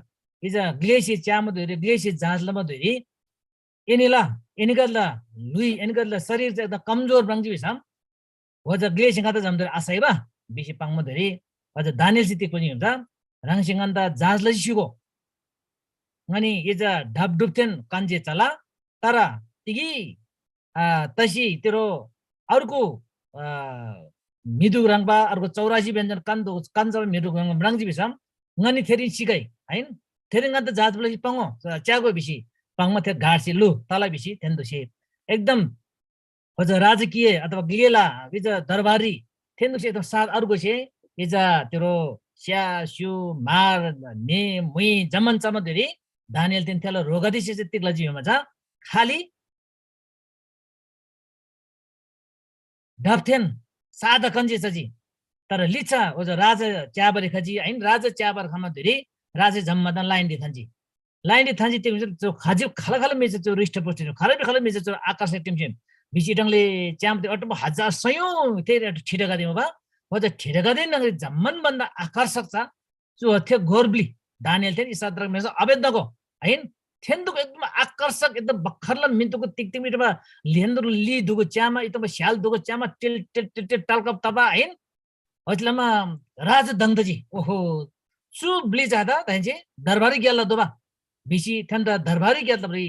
इज ग्लेसी चामदुरी ग्लेसी जाँचलमा दुरी एनिला एनिगदला लुई एनिगदला शरीर चाहिँ एकदम कमजोर रंगजी बिसम wajah gle singkata jamdur asaiba bisi pangma dari wajah Daniel siti kuni yumda rang singanta jaz lagi syugo ngani iza dhab dupten kanje chala tara tigi तसी तेरो अर्को मिदु रङबा अर्को 84 व्यञ्जन कान्दो कान्छब मिदु रङ रङजी बिसम ngani थेरि सिकै हैन थेरि गत जाज बलि पंगो च्यागो बिसी पंगमा थे घाटसी लु तला बिसी थेन्दुसी एकदम अझ राजकीय अथवा गिलेला बिज दरबारी थेन्दुसी त साथ अर्को छे इजा तेरो स्या स्यु मार ने मुइ जमन चमदरी दानियल तिन थेलो रोगदी से तिक्ला जीवमा छ खाली डफ्थेन सादा कन्जे सजी तर लिचा ओज राजा च्याबरी खजी हैन राजा च्याबर खमा धेरै राजा जम्मदन लाइन दि थन्जी त्यो खजी खलखल मेज त्यो रिष्ट पोस्ट खल मेज त्यो आकर्षक टिम छिम बिचिडङले च्याम त्यो अटो हजार सयौं तेरे ठिडगा दिमा बा ओज ठिडगा दिन नगरी जम्मन बन्दा आकर्षक छ जो थे गोरब्ली दानियल थे इसाद्रक मेज अबेद्दको हैन थेन्दुको एकदम आकर्षक एकदम बखरला मिन्तुको तिकतिमिटमा लेन्दुर लि दुगो च्यामा एकदम स्याल दुगो च्यामा टिल टिल टिल टल्कप तबा हैन अजलमा राजा दंगजी ओहो सु ब्ली जादा तैजे दरबारी गेला दोबा बिसी थन्द दरबारी गेला बरी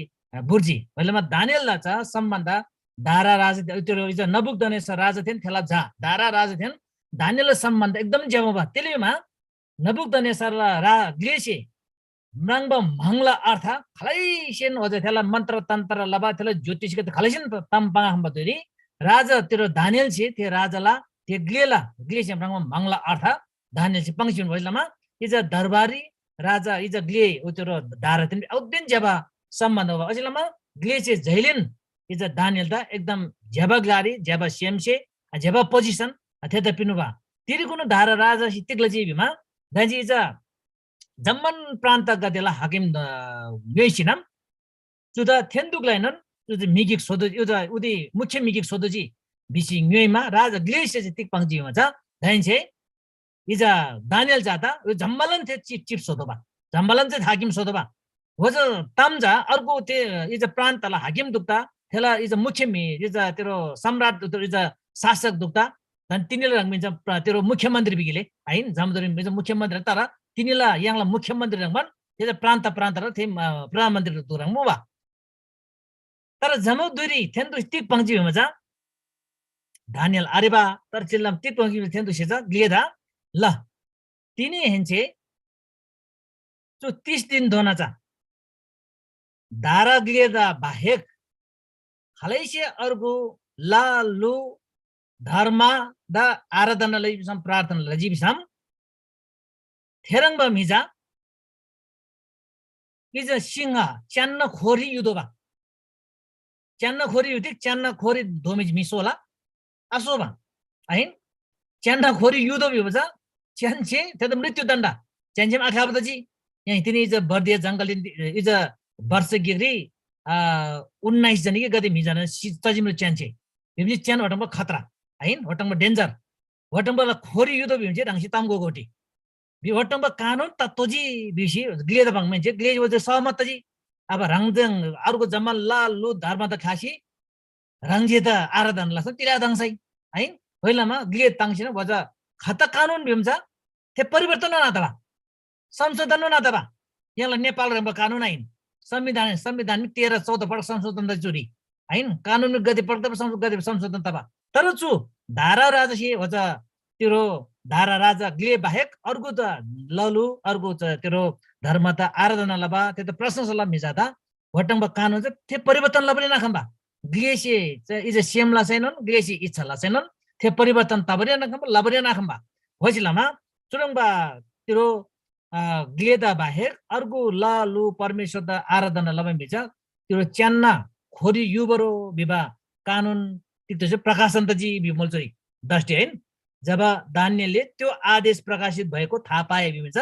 बुर्जी भलेमा दानियल ला छ सम्बन्ध दारा राजा त्यो इज नबुकदनेश्वर राजा थिन थेला जा दारा राजा थिन दानियल सम्बन्ध एकदम ज्यामबा तेलेमा नबुकदनेश्वर रा ग्लेसी म्राङ्ब मंगला अर्थ खलैसेन अझ थेला मन्त्र तन्त्र लबा थेला ज्योतिषको खलैसेन तम्पा हम्बदरी राजा तेरो दानियल छे ते राजाला ते ग्लेला ग्लेसे म्राङ्ब मंगला अर्थ दानियल छे पंक्चन भइलामा इज दरबारी राजा इज ग्ले उतेरो दारा तिन औदेन जबा सम्बन्ध हो अझलामा ग्लेसे जैलेन इज दानियल दा एकदम जबा ग्लारी जबा सेमसे जबा पोजिसन थेता पिनुबा तिरिकुनु दारा राजा सितिगला जीविमा दाजी इज जम्मन प्रान्त गदेला हाकिम वेसिनम जुदा थेन्दुकलाइनन जुदा मिगिक सोदो जुदा उदी मुख्य मिगिक सोदोजी बिसी न्यमा राजा ग्लेसे तिक पंक्जिमा छ दाइन्छे इजा दानियल जाता यो जम्मलन थे चिप सोदोबा जम्मलन चाहिँ हाकिम सोदोबा वज तामजा अर्को ते इजा प्रान्तला हाकिम दुक्ता थेला इजा मुख्य मि इजा तेरो सम्राट इजा शासक दुक्ता dan tinila rang minjam तेरो मुख्यमन्त्री बिगिले हैन जामदरी minjam मुख्यमन्त्री तर तिनीला यहाँला मुख्यमन्त्री रङमान त्यो प्रान्त र थे प्रधानमन्त्री तुरङ मुबा तर जमो दुरी थेन्दु तिक पंक्ति मजा दानियल आरेबा तर चिल्लाम तिक पंक्ति थेन्दु सेजा ग्लेदा ल तिनी हेन्छे जो 30 दिन दोनाचा दारा ग्लेदा बाहेक खलैसे अर्गु लालु धर्म द आराधनालाई सम प्रार्थनालाई जीविसम थेरङबा मिजा इज सिंह च्यान्न खोरी युदोबा च्यान्न खोरी युदिक च्यान्न खोरी दोमिज मिसोला असोबा हैन च्यान्न खोरी युदो बिबजा च्यान्छे त्यो मृत्युदण्ड च्यान्छे आखाबदजी यहाँ तिनी इज बर्दिया जंगल इज वर्ष गिरी 19 जनी के गदे मिजना तजिम्रो च्यान्छे बिबजी च्यान हटंबा खतरा हैन हटंबा डेन्जर हटंबा खोरी युदो बिबजे रंसी तामगो गोटी बिवटंबा कानुन तत्वजी बिसी ग्लेद बङ मान्छे ग्लेज वजे सहमतजी अब रङजङ अर्को जमल लालु धर्म त खासी रङजे त आराधन लस तिरा दङसै हैन पहिलामा ग्लेद ताङसिन वजा खता कानुन बिमजा ते परिवर्तन नदबा संशोधन नदबा यहाँला नेपाल रङ कानुन आइन संविधान 13 14 पटक संशोधन द जुरी हैन कानुन गति पटक संशोधन तबा तर छु धारा राजसी वजा तिरो धारा राजा ग्ले बाहेक अर्को त ललु अर्को त तेरो धर्म त आराधना लबा त्यो त प्रशंसला मिजादा वटंबा कानुन चाहिँ त्यो परिवर्तन लबले नखम्बा ग्लेसी इज सेमला छैनन् ग्लेसी इच्छाला छैनन् त्यो परिवर्तन तबरे नखम्बा लबरे नखम्बा होइलामा चुरङबा तिरो ग्लेदा बाहेक अर्को ललु परमेश्वर त आराधना लबा मिजा तिरो च्यान्ना खोरी युबरो बिबा कानुन त्यो चाहिँ प्रकाशन त जी बिमलचोरी दष्टि हैन जब दानियलले त्यो आदेश प्रकाशित भएको थाहा पाए बिमन्छ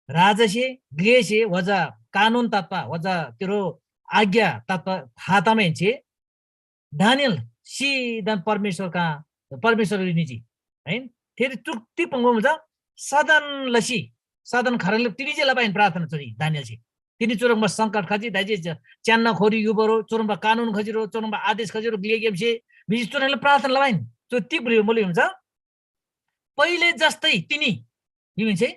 राजसे ग्लेसे वजा कानुन तत्व वजा तेरो आज्ञा तत्व थाहा तमेन्छे दानियल सीधा परमेश्वर निजी हैन फेरि चुक्ति पंगो छ सदन लसी सदन खरले तिनीजे लबाइन प्रार्थना चोरी दानियल छी तिनी चोरङमा संकट खजी दाइजे च्यान्न खोरी युबरो चोरङमा कानुन खजिरो चोरङमा आदेश खजिरो ग्ले गेमसे बिजी चोरङले प्रार्थना लबाइन ती बोली हुन्छ पहिले जस्तै तिनी बिमिन्छे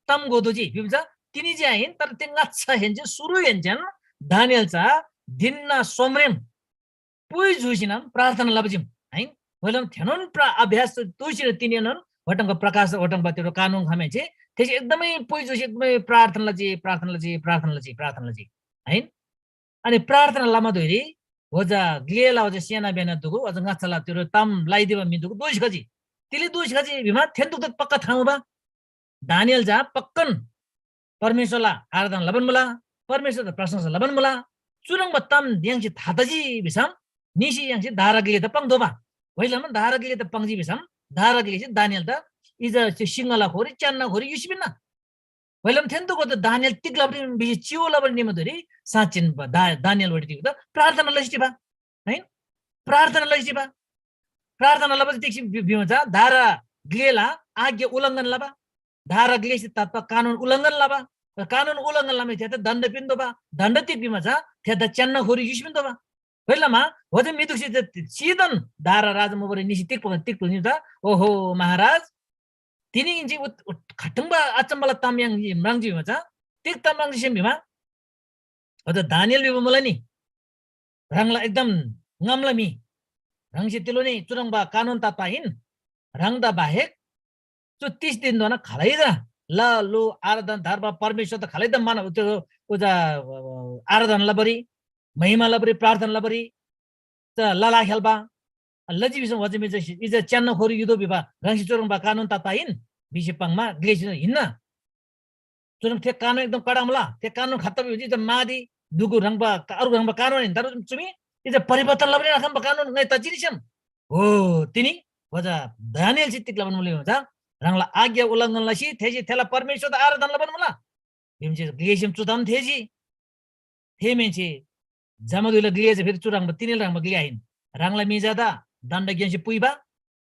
तम गोदोजी बिमिन्छ तिनी चाहिँ आइन तर ते ngassa हेन्जे सुरु हेन्जेन दानियलचा दिन्ना सोमरेम पुइ जुसिनम प्रार्थना लबजिम हैन वलम थेनन अभ्यास तुसिन तिनीनन वटंग प्रकाश वटंग बतेरो कानुन खमेचे त्यसै एकदमै पुइ जुसि एकदमै प्रार्थनालाई हैन अनि प्रार्थना लामा दोइरी होजा ग्लेला होजा सेना बेना दुगु अझ ngassa त्यो तम लाइदिबा मिदुगु दोइस खजी तिले दोइस खजी बिमा थेन्तुक त पक्का थाउबा दानियल जा पक्कन परमेश्वरला आराधना लबन मला परमेश्वर त प्रशंसा लबन मला चुरङ बत्तम दियांची थातजी बिसम निसी यांची धारगले त पंग दोबा वइलम धारगले त पंगजी बिसम धारगले चाहिँ दानियल त इजा सिंगला खोरी च्यान्ना खोरी युसिबिना वइलम थेन्तु को त दानियल तिक्ला पनि बिसी चिओला पनि निमदरी साचिन दानियल वडिति त प्रार्थना लसिबा हैन प्रार्थना लबा देखि बिमजा धारा ग्लेला आज्ञा उल्लङ्घन लबा धारा ग्लेसी तत्व कानुन उल्लङ्घन लबा कानुन उल्लङ्घन लामे थे त दण्ड पिन्दोबा दण्ड तिपिमा छ थे त च्यान्न खोरी युसिबिन्दोबा पहिलामा होज मिदुसी सीदन धारा राज मोबरे निसी तिक नि त ओहो महाराज तिनी इंजी खटंबा अचम्बला तामयाङ म्राङजी भन्छ तिक तामयाङ सिम बिमा होज दानियल बिमा मलाई नि रङला एकदम ngमला मी रङसी तिलो नि चुरङबा कानुन ता पाइन रङदा बाहेक जो 30 दिन दोना खलाइदा ल लो आराधना धर्म परमेश्वर त खलाइदा मानव त्यो उजा आराधना लबरी महिमा लबरी प्रार्थना लबरी त लला खेलबा लजी बिसम वजमे जसि इज च्यान्न खोरी युदो बिबा रङसी चुरङबा कानुन ता पाइन बिसिपङमा ग्लेसिन हिन्न चुरङ थे कानुन एकदम कडामला थे कानुन खत्तम हुजी त मादी दुगु रङबा अरु रङबा कानुन हिन तर चुमी इज परिवर्तन लबरी राखम कानुन नै त जिनिसम हो तिनी वजा दानियल चित्तिक लबन मुले हुन्छ रङला आज्ञा उल्लङ्घन लसी थेजी थेला परमेश्वर त आराधना लबन मला बिमचे ग्लेसिम चुतम थेजी थेमेचे जमदुले ग्लेज फेरि चुरङ तिनील रङमा ग्लियाइन रङला मिजादा दण्ड ग्यासी पुइबा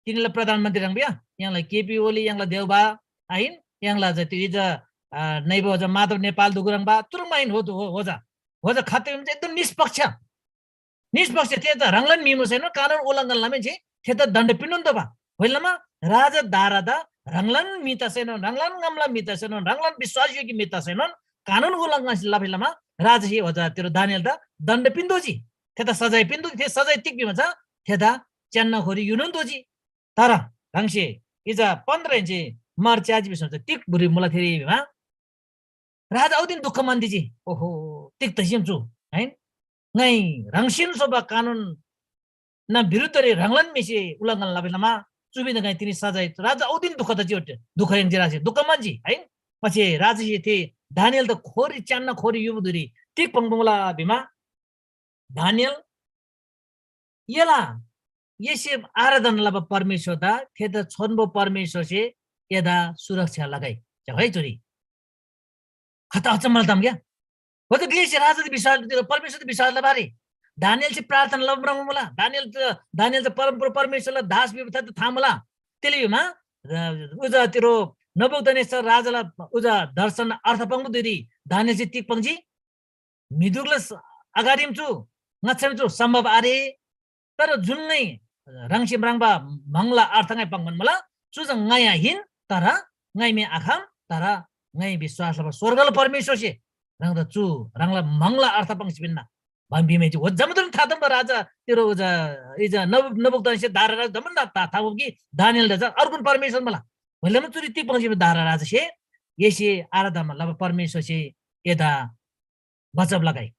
तिनीला प्रधानमन्त्री रङ बिया यहाँलाई केपी ओली यहाँलाई देउबा आइन यहाँलाई ज त्यो इज नैबो ज माधव नेपाल दुगुरङ बा तुरङ आइन होजा खाते एकदम निष्पक्ष त्यो त रङलन मिमो छैन कानुन उल्लङ्घन लामे छे त्यो त दण्ड पिनुन त बा होइलमा राजा दारादा रङलन मिता छैन रङलन ngमला मिता छैन रङलन विश्वास योग्य मिता छैन कानुन उल्लङ्घन लाफेलामा राजा हे होजा त्यो दानियल त दण्ड पिन्दोजी त्यो त सजाय पिन्दो त्यो सजाय तिक बिमा छ त्यो त च्यान्न खोरी युनुन दोजी तर रङसे इजा 15 इंची मर्च्याजी बिसम तिक बुरी मुला थेरी बिमा राजा औदिन दुःख मान्दिजी ओहो तिक त सिम छु हैन नै रङसिन सोबा कानुन न विरुद्ध रे रङलन मिसे उल्लङ्घन लाफेलामा चुबिन गए तिनी सजाय राजा औदिन दुःख त जियोट दुःख यङ रासे दुःख मान्जी हैन पछि राजा थे दानियल त खोरी च्यान्न खोरी युबुदुरी तिक पंगमुला बिमा दानियल यला येसे आराधना लब परमेश्वर दा थे त छोनबो परमेश्वर से यदा सुरक्षा लगाई है चोरी खता अचम्मल तम क्या हो त ग्लेसी राजा विश्वास परमेश्वर विश्वास लबारे दानियल से प्रार्थना लब्रङ मला दानियल त परमेश्वरलाई दास व्यवस्था त थामला त्यसलेमा उजा तिरो नबुकदनेश्वर राजालाई उजा दर्शन अर्थ पंगु दिरी दानियल चाहिँ तिक पंगजी मिदुगले अगाडिम छु ngच्छम छु सम्भव आरे तर जुनै रङसिम रङबा मंगला अर्थ ngai पंगन मला सुज ngaya हिन तर ngai मे आखाम तर ngai विश्वास लब स्वर्गल परमेश्वर से रङ त छु रङला मंगला अर्थ पंगसी बिन्ना भम्बिमे छु जमदन थातम राजा तिरो उजा इजा नबुकदनेश्वर दारा राजा दमन थाउ कि दानियल द अर्कुन परमेश्वर मला भले म चुरी ती पंगसी दारा राजा से येसे आराधना लब परमेश्वर से यदा बचब लगाई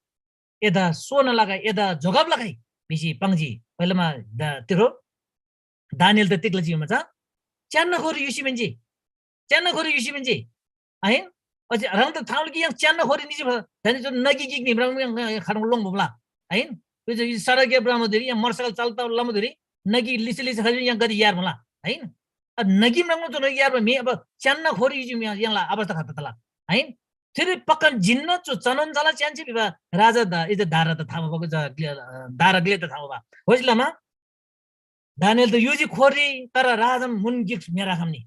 यदा सोन लगाई यदा जोगब लगाई बिसी पंगजी पहिलामा तिरो दानियल त तिक्ला जीवमा छ च्यान्न खोरी युसिमेन्जी हैन अझ रङ त थाउल कि yang च्यान्न खोरी निजी धनी जो नगी गिग नि रङ खानु लोङ बुला हैन त्यो जो सरगे ब्राह्मणधरी यहाँ मर्सकल चलता लमधरी नगी लिसली खजि यहाँ गदि यार मला हैन नगी रङ जो नगी यार मे अब च्यान्न खोरी युजि यहाँला अवस्था खत तला हैन फेरि पक्कन जिन्न चु चनन जला च्यान्ची बिबा राजा द इज दारा त थामा बको दारा ग्ले त थामा बा होइलमा दानियल त युजी खोरी तर राजा मुन गिक्स मेरा खमनी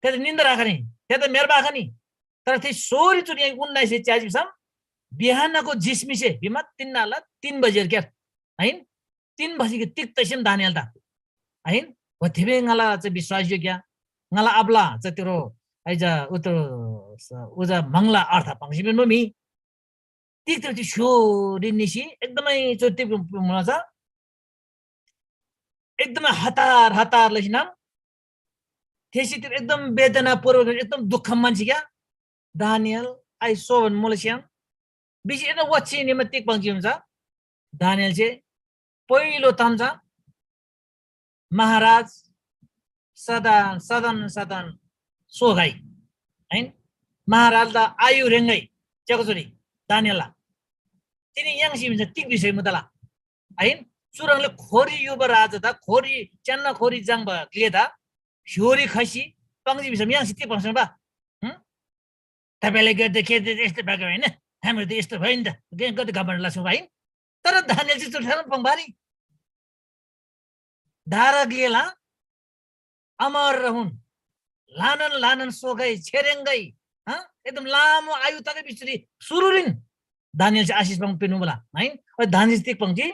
ते निन्द राखनी ते त मेर बाखनी तर ते सोरी चुनी 1940 सम बिहानको जिस्मिसे बिमा 3 बजे के हैन 3 बजे के तिक तसिम दानियल त हैन थिबे ngala चाहिँ विश्वास योग्य ngala abla चाहिँ तेरो आइजा उजा मंगला अर्थ पंक्सिबे नोमी tik त्यो छोरी निसी एकदमै चोटी मजा एकदमै हतार लेखिनाम त्यसै त्यो एकदम वेदनापूर्वक एकदम दुःख मान्छे क्या दानियल आई सोवन मलेसियन बिसी एन वछि निमतिक पंक्ति हुन्छ दानियल चाहिँ पहिलो तम्छ महाराज सदन सोगाई हैन महाराज दा आयु रेंगै चकचोरी दानियल तिनी यांसी हुन्छ तिक विषय मुदला हैन सुरङले खोरी युवराज दा खोरी च्यान्न खोरी जाङ भयो दा छोरी खसी पंक्ति विषय यांसी तिक पंक्ति बा तपाईले गर्दै के यस्तो भएको हैन हाम्रो त यस्तो भयो नि त कति घमण्ड लाग्छ भाइ तर दानियल चाहिँ चुठाउन पंबारी धारगलेला अमर रहून लानन सोगै छेरेङ्गै एकदम लामो आयु तकै बिचरी सुरुरिन दानियल चाहिँ आशिष पंक्ति पिनु बोला है दानियल तिक पंक्ति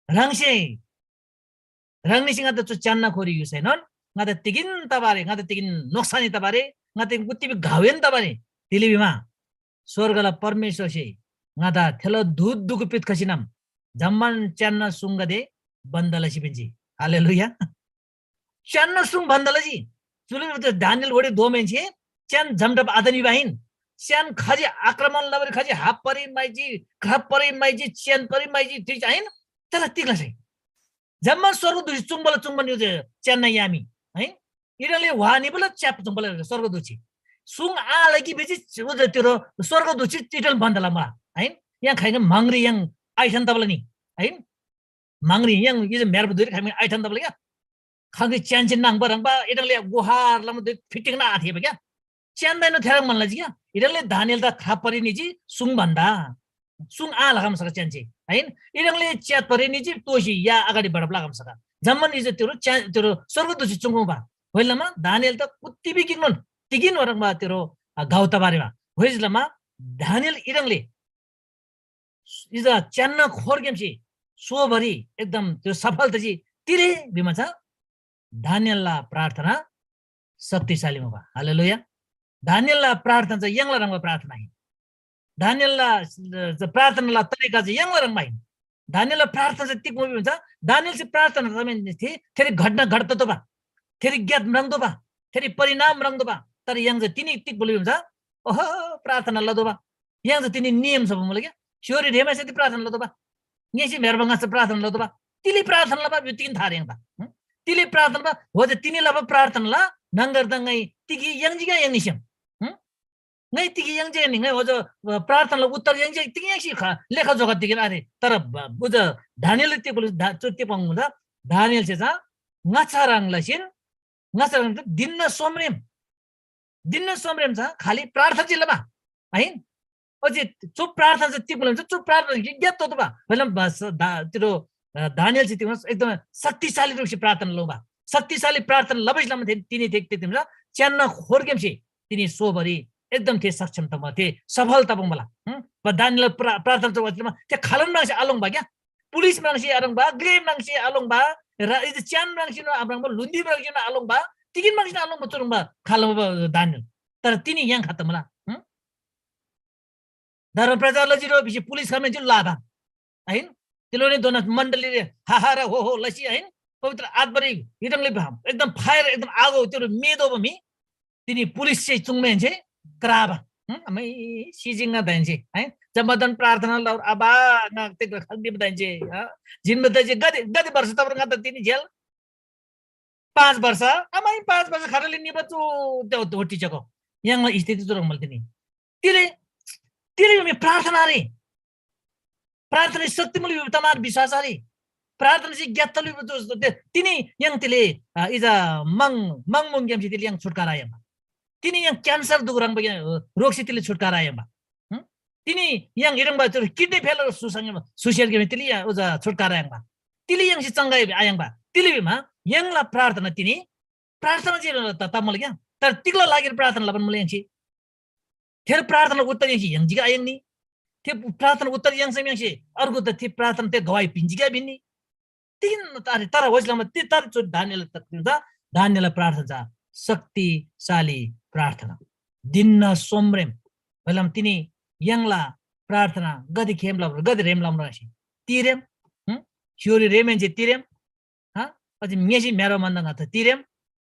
रंगनी सिंह त च्यान्न खोरी युसैनन ngata tigin tabare ngata tigin noksani tabare ngata gutti bi gawen tabare दिलीबीमा स्वर्गला परमेश्वर से ngata थेलो दूध दुगुपित खसिनम जम्मन च्यान्न सुंगदे बन्दलसी पिंजी हालेलुया च्यान्न सुंग बन्दलसी जुले दानियल वडे दो मेंछे च्यान झमडप आदनी बाहिन च्यान खजी आक्रमण लबरे खजी हाप परि माइजी च्यान परि माइजी ठीक हैन तर तिगला छै जम्मन स्वर्ग दुसी चुंबन यो च्यान्न यामी है इडले वानी बल च्याप चुंबल स्वर्ग दुसी सुङ आलकी बेची त्यो स्वर्ग दुसी टिटल बन्दला मा है यहाँ खाइन मंगरी yang आइथन तबल नि है मंगरी yang यो मेरब दुरी खाइ आइथन तबल क्या खागे च्यानचिन नाङ बरङ बा इडले गुहार लम दु फिटिङ ना आथे क्या च्यान्दैन थेरङ मनला जी क्या इडले दानियल त खापरि निजी सुङ भन्दा सुङ आ लगाम सक च्यान्चे हैन इडले च्यात परि निजी तोसी या अगाडि बढप लगाम सक जम्मन इज त्यो स्वर्ग दुसी चुङु बा होइलमा दानियल त कुत्ति बिकिन तिगिन वरङमा तेरो गाउता बारेमा होइजलमा दानियल इडङले इज च्यान्न खोर गेमसी सोभरि एकदम त्यो सफलता जी तिरे बिमा छ दानियलला प्रार्थना शक्तिशाली मुबा हालेलुया दानियलला प्रार्थना चाहिँ यङला रङमा प्रार्थना है दानियलला प्रार्थनाला तरिका चाहिँ यङला रङमा है दानियलला प्रार्थना चाहिँ तिक मुबी हुन्छ दानियल चाहिँ प्रार्थना चाहिँ थिए फेरि घटना घट्त त बा फेरि ज्ञात रङदो बा फेरि परिणाम रङदो बा तर यङ चाहिँ तिनी तिक बोली हुन्छ ओहो प्रार्थना लदो बा यङ चाहिँ तिनी नियम सब मुले के छोरी ढेमा चाहिँ प्रार्थना लदो बा नेसी मेरबंगा चाहिँ प्रार्थना लदो बा तिली प्रार्थना लबा बितिन थारेङ बा तिली प्रार्थना हो त तिनी लब प्रार्थना ला नंगर दंगै तिगी यङ जिगा यङ निसम नै तिगी यङ जे नि हो ज प्रार्थना उत्तर यङ जे तिगी यङ खा लेखा जगत तिगी आरे तर बुझ दानियल त्यो बोल त्यो पंगु दा दानियल चाहिँ ngacharang लसिन ngacharang त दिन्न सोमरेम छ खाली प्रार्थना चाहिँ लबा हैन अझै चुप प्रार्थना चाहिँ त्यो बोल्छ चुप प्रार्थना ज्ञात त बा मतलब त्यो दानियल चाहिँ त्यो एकदम शक्तिशाली रूपले प्रार्थना लबा शक्तिशाली प्रार्थना लबैसलम तिनी थिक तिम्रो च्यान्न खोर्गेमसी तिनी सोभरि एकदम थिए सक्षम त म थिए सफलता पङ मला दानियल प्रार्थना चाहिँ त्यो खालन मान्छे आलोङ बा क्या पुलिस मान्छे आलोङ बा ग्रेम मान्छे आलोङ बा र इज च्यान मान्छे न आब्राङ बा लुन्दी मान्छे न आलोङ बा तिगिन मान्छे आलोङ बा चुरुङ बा खालम बा दानियल तर तिनी यहाँ खत्तम मला धर्म प्रचारले जिरो बिसी पुलिस खमे जिरो लाभा हैन तिलोने दोन मण्डलीले हाहा र हो लसी हैन पवित्र आत्मरी हिडङले एकदम फायर एकदम आगो त्यो मेदो बमी तिनी पुलिस चाहिँ चुङमे छे क्राब अमै सिजिङा दाइन्छे है जमदन प्रार्थना ल अबा न ते खल्दी बदाइन्छे जिन बदाइछे गति वर्ष त त तिनी जेल 5 वर्ष अमै 5 वर्ष खरले नि बचो त्यो होटी चको यहाँ स्थिति जुरङ मल तिले में प्रार्थना रे प्रार्थना शक्ति मूल्य तमार विश्वास रे प्रार्थना से ज्ञातलु तिनी yang तिले इजा मंग गेम तिले yang छुटकारा आया तिनी yang क्यान्सर दुगरङ बगे रोग से तिले छुटकारा आया तिनी yang हिरङ बा किडनी फेलर सुसाइड गेम तिले उजा छुटकारा आया तिले yang से चंगाई आया बा तिले मा yang ला प्रार्थना तिनी प्रार्थना चाहिँ त तमल क्या तर तिगला लागेर प्रार्थना लबन मुले yang फेरि प्रार्थना उत्तर yang जिगा आयङ नि त्यो प्रार्थना उत्तर yang चाहिँ अर्को त त्यो प्रार्थना त्यो गवाई पिन्जी क्या भिन्नी तीन तारे तर होइसलामा ती तर धान्यले तक्किन्छ धान्यलाई प्रार्थना शक्तिशाली प्रार्थना दिन्न सोम्रेम भलम तिनी यंगला प्रार्थना गदि खेमला गदि रेमलाम रसी तिरेम छोरी रेमेन जे तिरेम हा पछि मेसी मेरो मन्दंगा त तिरेम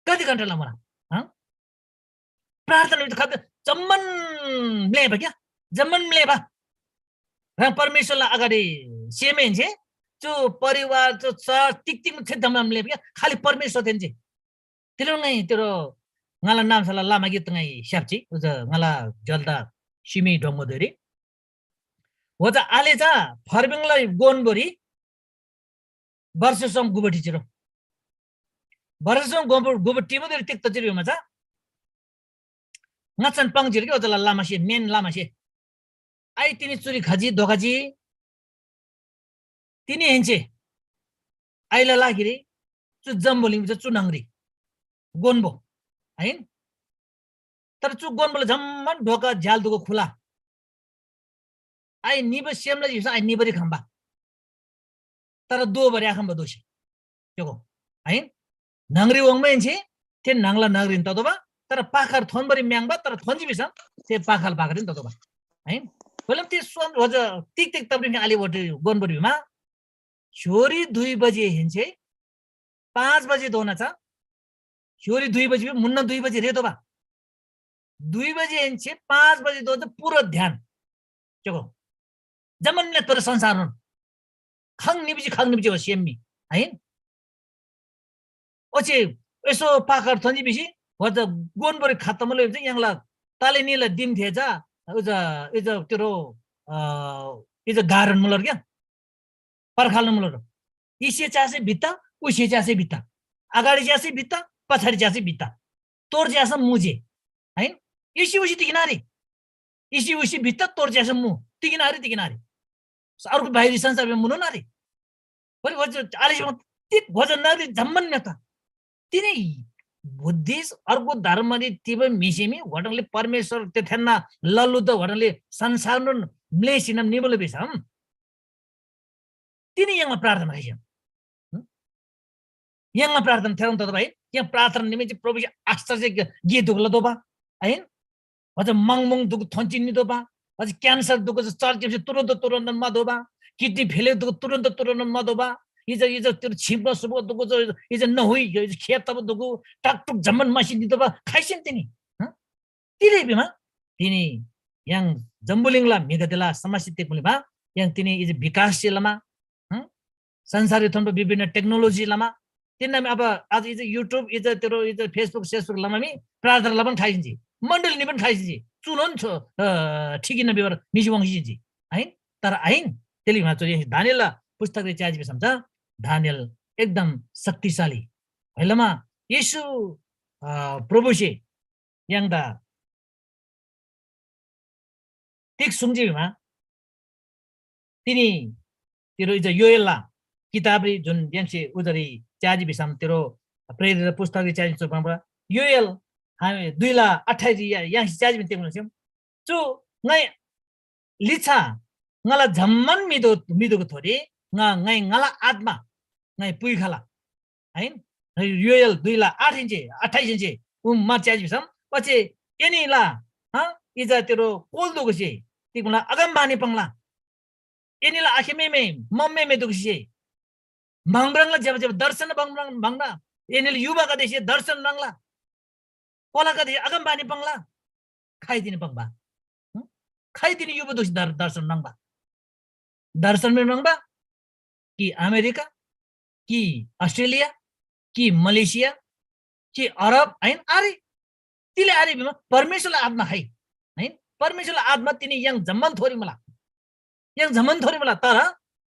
कति घण्टा मला हा प्रार्थना त खाद जम्मन लेबा क्या जम्मन लेबा र परमेश्वरलाई अगाडि सेमेन जे जो परिवार जो टिकटिक छ दमम लेबा क्या खाली परमेश्वर देन जे तिलो नै तिरो ngala nam sala lama gitu ngai syapci uza ngala jalda shimi domodori wata aleja farbengla gonbori barsosam gubati chiro barsosam gubati modori tik tajiri macha ngatsan pangjir ke wata lama she men lama she ai tini churi khaji dogaji tini henche aila lagiri chu jamboling chu nangri gonbo हैन तर चु गोनबल झम्मन ढोका झ्याल दुको खुला I nib Semla जिस I निबरी खम्बा तर दो बरे खम्बा दोशी त्यो हैन नंगरी वंगमे छे ते नंगला नगरी तदोबा तर पाखर थोनबरी म्यांगबा तर थोनजी बिस ते पाखल पाखरिन तदोबा हैन बोलम ते सोन होज टिक टिक तबरिन आली वटे गोनबरीमा छोरी 2 बजे हिन्छे 5 बजे दोना छ छोरी 2 बजे मुन्ना 2 बजे रेतो बा 2 बजे हिँड्छे 5 बजे दो त पुरो ध्यान चको जमनले तर संसार खङ निबिजी हो सेम्मी हैन ओचे यसो पाखर थन्जी बिसी हो त गोनबरी खत्तमले हुन्छ यंगला ताले नीला दिन थिएजा इज तेरो इज गारन मुलर क्या परखाल्न मुलर इसे चासे भित्ता उसे चासे भित्ता अगाडि चासे भित्ता पछाडि चासे भित्ता तोर ज्यास मुजे हैन इसी उसी तिकिनारी इसी उसी भित्ता तोर ज्यास मु तिकिनारी अर्को बाहिरी संसारमा मुनो नारी भरि भज आलिसम तिक भजन नारी जम्मन नेता तिनी बुद्धिस्ट अर्को धर्मले तिब मिसेमी वडले परमेश्वर त्यथेन्ना लल्लु द वडले संसार म्लेसिन निबल बेसम तिनी यंगमा प्रार्थना गरिसम यंगमा प्रार्थना थेरम त भाइ यहाँ प्रार्थना निमित्त प्रभु आश्चर्य गीत दुखला दोबा हैन अझ मंगमंग दुख थन्चिन्नी दोबा अझ क्यान्सर दुख चर्चे तुरन्त मदोबा किडनी फेले दुख तुरन्त मदोबा इज त्यो छिप्न सुब दुख इज नहुई खेत तब दुख टकटुक जम्मन मसिन दोबा खाइसिन तिनी तिरे बिमा तिनी yang जम्बुलिङला मेगदेला समस्या कुलिबा yang तिनी इज विकासशीलमा संसारी थन्प विभिन्न टेक्नोलोजी लमा तिनमा अब आज इज युट्युब इज तेरो इज फेसबुक लमामी प्रार्थना लबन खाइन्छ मण्डली नि पनि खाइन्छ चुनन छ ठिकिन बिवर मिसिवंशी हैन तर हैन तेलिमा चाहिँ दानिएल पुस्तकले चाहिँ आज समझ दानिएल एकदम शक्तिशाली हैलमा येशू प्रभुसे यांगदा टिक सुंजीमा तिनी तेरो इज योएलला किताबरी जुन यांसे उजरी चाजी बिसम तेरो प्रेरित पुस्तकले चाजी चोपमा योएल हामी 2:28 yang चाजी बिते मनसिम चु ngai लिछा ngala झम्मन मिदो थोरी ngai ngala आत्मा ngai पुइ खाला हैन योएल 2:28 इंच मा चाजी बिसम पछि एनीला इजा तेरो कोल दोगसे तिगला अगम बानी पंगला एनीला आखेमे मम्मे दोगसे मंगब्रंगला जब दर्शन बंगना एनील युवा का देशे दर्शन नंगला कोला का देशे अगम बानी पंगला खाइदिने पंगबा खाइदिने युवा दोस दर्शन नंगबा दर्शन में नंगबा कि अमेरिका कि अस्ट्रेलिया कि मलेशिया कि अरब हैन आरे तिले आरे बिमा परमेश्वरले आत्मा खाइ हैन परमेश्वरले आत्मा तिनी yang जम्मन थोरी मला तर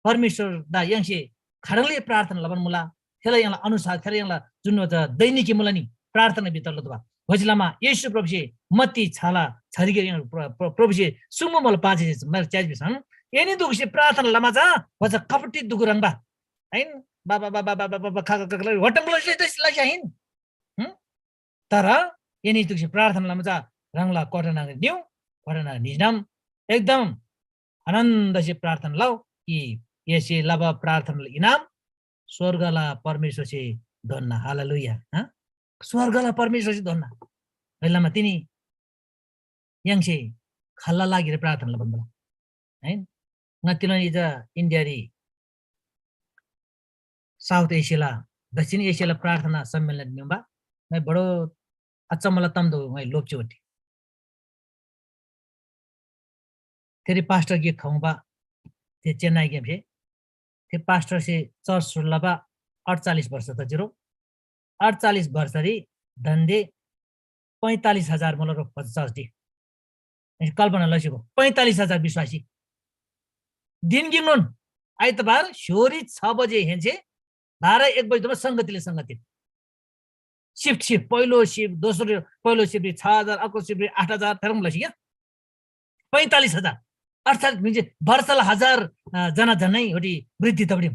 परमेश्वर दा यंसे खरंगले प्रार्थना लबन मुला खेला यांला अनुसार खेला यांला जुन दैनिकी मुला नि प्रार्थना भित्र लदबा भजलामा येशू प्रभुसे मत्ती छाला छरिगे प्रभुसे सुमो मल पाजे मर चाज बिसन एनी दुखसे प्रार्थना लमा जा भज कपटी दुख रंगबा हैन बाबा खा वटंगलो त्यसला हैन तर एनी दुखसे प्रार्थना लमा जा रंगला कोटना न्यू कोटना निजम एकदम आनंद से प्रार्थना लाओ कि येसे लबा प्रार्थना इनाम स्वर्गला परमेश्वर से धन्ना हालेलुया स्वर्गला परमेश्वर से धन्ना पहिलामा तिनी यांसे खल्ला लागेर प्रार्थना भन्दा हैन ngatilan ija India ri South Asia la दक्षिण एशियाला प्रार्थना सम्मेलन निम्बा मैं बड़ो अच्छा मला तम दो मैं लोग चोटी तेरे पास्टर के खाऊंबा ते चेन्नई के भे ते पास्टर से चर्च सुलबा 48 वर्ष त जिरो 48 वर्ष री धन्दे 45,000 मलाई रो 50 दी कल्पना लसेको 45,000 विश्वासी दिन गिनुन आइतबार छोरी 6 बजे हेन्छे 12-1 बजेसम्म संगतिले संगति शिफ्ट पहिलो शिफ्ट दोस्रो पहिलो शिफ्ट 6,000 अर्को शिफ्ट 8,000 फेरम लसिया 45,000 अर्थात् म्हणजे वर्षला 1000 जना जनै होटी वृद्धि तबडी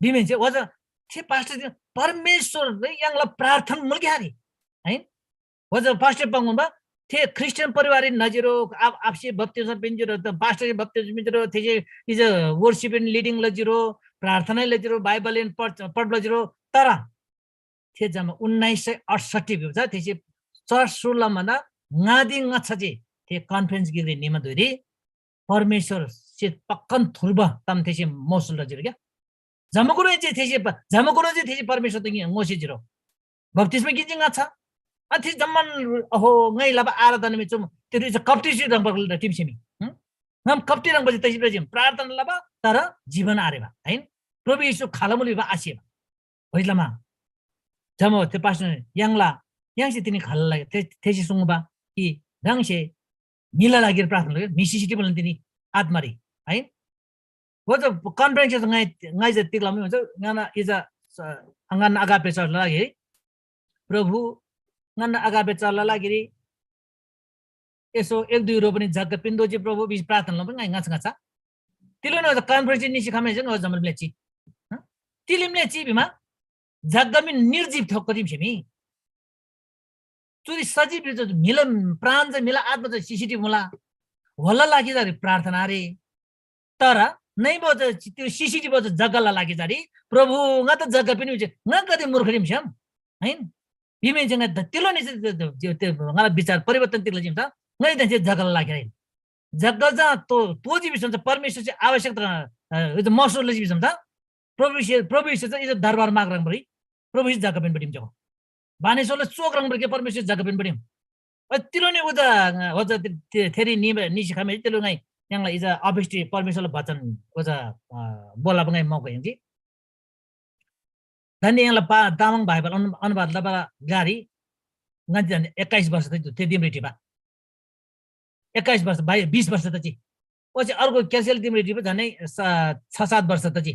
बिमे चाहिँ वजा छे पास्टर परमेश्वरले यांगला प्रार्थना मुलग्यारी हैन वजा पास्टर पंगुबा थे क्रिस्चियन परिवार नजिरो आपसे बप्तिस्म पिंजरो त पास्टर बप्तिस्म पिंजरो थे इज वर्शिप इन लीडिंग लजिरो प्रार्थना लजिरो बाइबल इन पढ लजिरो तर थे जम्मा 1968 भन्छ त्यसै चर्च सुलमना ngaदी ngछजे थे कन्फरेन्स गिरे निमा दोरी परमेश्वर से पक्कन थुर्बा तम त्यसै मौसुल लजिरो क्या जमकुरो चाहिँ त्यसै परमेश्वर त मोसे जिरो बप्तिस्म गिजिङ छ अथि जम्मन ओहो ngै लब आराधना में चुम त्यो इज कप्टिसी रंग बगल टिम सेमी हम कप्टी रंग बजे त्यसै बजे प्रार्थना लब तर जीवन आरेबा हैन प्रभु येशू खालमुली बा आसीबा होइलामा जमो त्यो पास्टर यांगसे तिनी खाल लागे त्यसै सुङबा कि रंगसे मिला लागेर प्रार्थना लगे मिसिसिटी बोलन तिनी आत्मारी हैन वो त कन्फरेन्स ngै जे तिगलामै हुन्छ गाना इज अंगन अगापे चर्च लागे प्रभु ngana agape chala lagiri eso 1-2 रो पनि जग्गा पिन्दोजी प्रभु बिच प्रार्थना पनि ngacha तिलो न कन्फरेन्स निसी खमे जङ जमल लेची तिलिमले ची बिमा जग्गा मि निर्जीव ठक्क दिम छमी चुरी सजीव जो मिलन प्राण ज मिला आत्मा ज सिसिटी मुला होला लागि जारी प्रार्थना रे तर नै बो त्यो सिसिटी बो जग्गाला लागि जारी प्रभु nga त जग्गा पनि हुन्छ nga कति मूर्ख दिम छम हैन बिमे जंग तिलो नि त्यो ngala विचार परिवर्तन तिलो जिम त ngै त जग्गाला लागि जग्गा जा तो जी विषय परमेश्वर से आवश्यकता यो मसुरले जी विषय त प्रभु से इज दरबार माग रंग बरी प्रभु इज जग्गा पनि बडिम जको बानेश्वरले चोक रंग बरी के परमेश्वर जग्गा पनि बडिम तिलो नि उदा होज थेरी निसी खमे तिलो ngै यांगला इज अभिष्टि परमेश्वरले वचन होज बोला बङै मौका यंगी धन्य यांगला तामाङ भाइबल अनुवाद लबा गारी ngandi 21 वर्ष त त्यो दिमरेटीबा 21 वर्ष 20 वर्ष त ची पछि अर्को क्यासेल दिमरेटी पो झनै 6-7 वर्ष त ची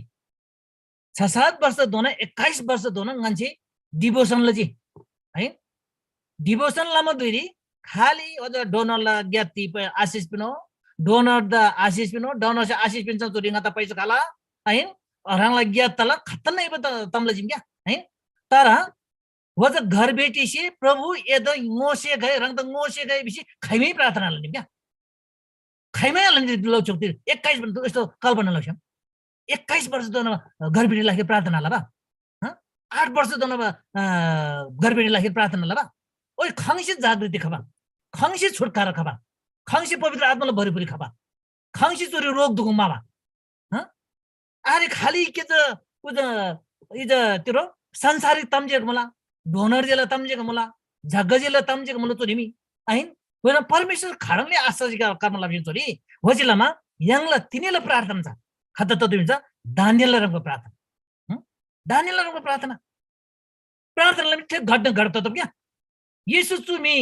6-7 वर्ष दोना 21 वर्ष दोना ngन्छे डिभोसन लजी है डिभोसन लामा दुरी खाली अझ डोनर ला ज्ञाति आशिष पिनो डोनर द आशिष पिनो डोनर से आशिष पिन्छ चोरीङा त पैसा खाला है रंगला ज्ञात तला खतन नै त तमले जिम क्या है तर वज घर बेटी से प्रभु एद ngoसे गए रंग त ngoसे गए बिसी खैमै प्रार्थना लनि क्या खैमै लनि लो चोकति 21 वर्ष यस्तो कल्पना लक्ष्य 21 वर्ष दोन घर बेटी लागि प्रार्थना लबा ह 8 वर्ष दोन घर बेटी लागि प्रार्थना लबा ओइ खंसी जागृति खबा खंसी छुटकारा खबा खंसी पवित्र आत्माले भरिपुरी खबा खंसी चोरी रोग दुख मावा ह अरे खाली के त उज इज तिरो संसारिक तमजेक मला डोनर जेला तमजेक मला जग्गजेला तमजेक मला चोरीमी हैन होइन परमेश्वर खडङले आश्चर्य कर्म लाग्यो चोरी होजिलामा यांगला तिनीला प्रार्थना छ खत त दिन्छ दानियल रंगको प्रार्थना दानियल रंगको प्रार्थनाले ठिक घट्न त क्या येशू चुमी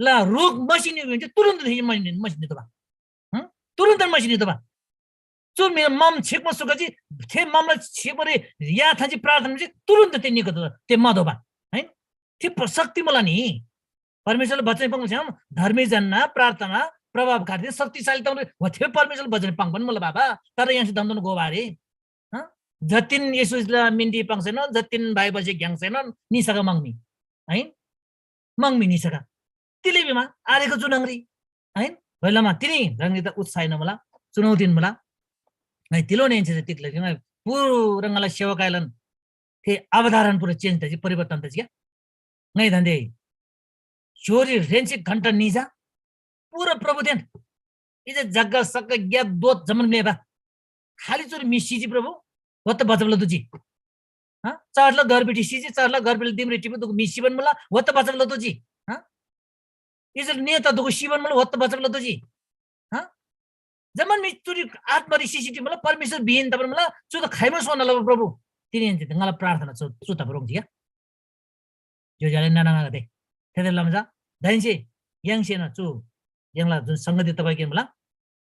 ला रोग मसिनी हुन्छ तुरुन्त मसिनी त बा तुरुन्त मसिनी त बा चु मेरो मम छिकमा सुगजी थे ममला छिकमरे या थाजी प्रार्थना चाहिँ तुरुन्त ते निको ते मदोबा हैन ती शक्ति मला नि परमेश्वरले वचन पाउनु छ धर्मी जन्ना प्रार्थना प्रभावकारी शक्तिशाली त थे परमेश्वरले वचन पाउनु पनि मलाई बाबा तर यहाँ दन्दन गोबारे ह जतिन येशूला मिन्दी पाउँछैन जतिन बाइबल चाहिँ ग्याङछैन निसका मंगमी हैन मंगमी निसका तिलेबीमा आरेको चुनङ्री हैन भइलामा तिनी रंगी त उत्साह न मला चुनौती मला नै तिलो नै छ तितले पूरंगाला सेवकायलन ते अवधारण पूरा चेंज त्याची परिवर्तन त्याची नाही धंदे चोरी रेंची घंटा निजा पूरा प्रभु देन इथे जग्गा सगळं ग्या दोत जमन मेबा खाली चोरी मिशीची प्रभु होत बचवलं तुझी हा चढलं घर बेटी शिजी चढलं घर बेटी दिमरी टिपी तू मिशी पण मला होत बचवलं तुझी हा इजर नेता तू शिवन मला होत बचवलं तुझी हा जमन मी तुझी आत्मरी शिशी मला परमेश्वर बिहीन तर मला चुत खाइम सोनाला प्रभु तिने मला प्रार्थना चुता बरोंग जिया जो जाले नाना ते त्यतिबेला भन्छ दाइन्से याङसे न चु याङलाई जुन संगति तपाईँ मला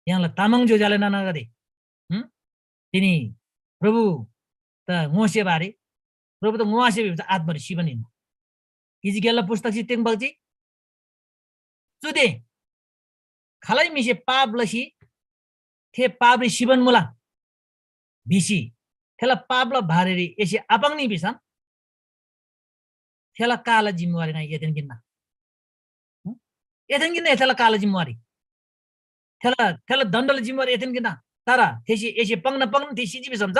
याङलाई तामाङ जो जाले नाना गरे तिनी प्रभु त ngoसे बारे प्रभु त ngoase भन्छ आत्मरी शिवन हिँड्नु इजिकेलला पुस्तक चाहिँ तेङ बग्जी चुदे खालै मिसे पाप लसी थे पाप शिवन मुला बिसी थेला पापला भारेरी एसे आपाङ्नी बिसान थेला काला जिम्मेवारी नाही येतेन किन्ना थेला काला जिम्मेवारी थेला दण्डले जिम्मेवारी येतेन किन्ना तारा थेसी एसे पङ्न थेसी जिबी समझ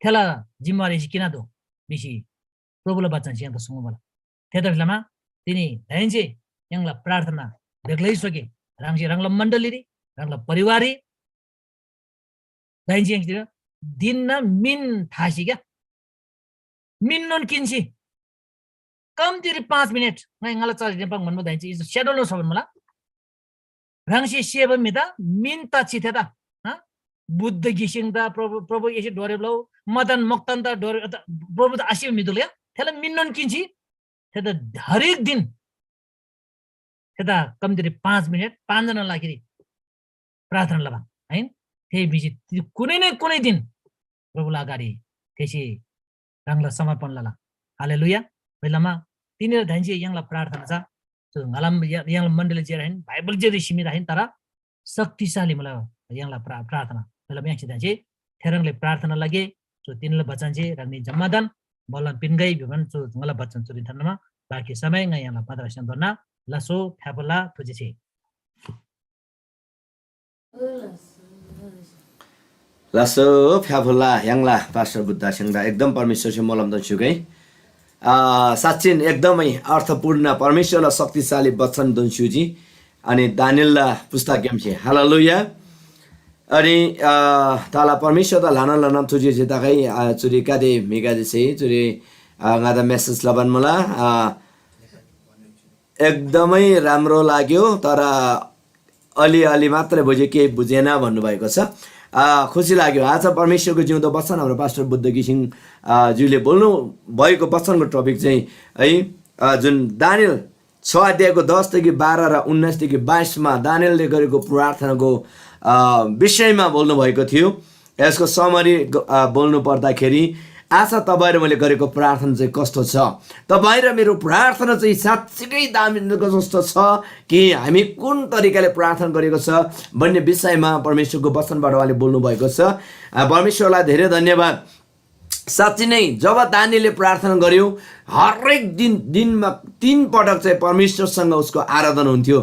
थेला जिम्मेवारी एसे किना दो बिसी प्रभुले बच्चन सियंका सुंगु मला त्यता बेलामा तिनी धाइन्से यङला प्रार्थना देख्लै सके राङसी राङला मण्डली रे राङला परिवारी धाइन्से यङतिर दिन मिन थासी क्या मिन नन किन्सी कम्तीरी 5 minute ngay ngala chal din pang manmo dainchi is schedule no saban mala rangsi seba mida min ta chitheta ha buddha gising da प्रभु यसै डोरे लो मदन मक्तन da डोरे प्रभु त आसी मिदुले थेला min non किन्सी थेता हरेक दिन थेता कम्तीरी 5 मिनट 5 जना लागि प्रार्थना लबा हैन त्यही बिजी कुनै न कुनै दिन प्रभुलाई अगाडि त्यसै रङला समर्पण लला हालेलुया बेलामा तिनीहरु धाइन्से यङला प्रार्थना छ त्यो ngala यङला मण्डली जेर हैन बाइबल जे सीमित हैन तर शक्तिशाली मलाई यङला प्रार्थना बेला म्याक्सी धाइन्से थेरङले प्रार्थना लगे जो तिनीले बचन चाहिँ रङनी जम्मादान बलन पिनगै विभन जो ngala बचन चुरि थनमा बाकी समय ngai यङला पदरसन गर्न लसो फ्यापला तुझे छे लासो फ्याफुला याङला पास्टर बुद्ध सिंहदा एकदम परमेश्वरसे मलम दन्छुकै साच्चिन एकदमै अर्थपूर्ण परमेश्वरलाई शक्तिशाली वचन दन्छुजी अनि दानिएलला पुस्तक गेमसे हालेलुया अनि ताला परमेश्वर दा लाना लाना तुझे जेताकै चुरी कादे मेगा जसे चुरी ngada मेसेज लबन मला एकदमै राम्रो लाग्यो तर अलि मात्रै बुझे के बुझेन भन्नुभएको छ खुसी लाग्यो आज परमेश्वरको जिउँदो वचन हाम्रो पास्टर बुद्ध घिसिङ ज्यूले बोल्नु भएको वचनको टपिक चाहिँ है जुन दानिएल 6 अध्यायको 10 देखि 12 र 19 देखि 22 मा दानिएलले गरेको प्रार्थनाको विषयमा बोल्नु भएको थियो यसको समरी बोल्नु पर्दाखेरि आज तपाईँ र मैले गरेको प्रार्थना चाहिँ कस्तो छ तपाईँ र मेरो प्रार्थना चाहिँ साच्चै दामीको जस्तो छ कि हामी कुन तरिकाले प्रार्थना गरेको छ भन्ने विषयमा परमेश्वरको वचनबाट उहाँले बोल्नु भएको छ परमेश्वरलाई धेरै धन्यवाद साच्चै नै जब दानिएलले प्रार्थना गर्यो हरेक दिनमा 3 पटक चाहिँ परमेश्वरसँग उसको आराधना हुन्थ्यो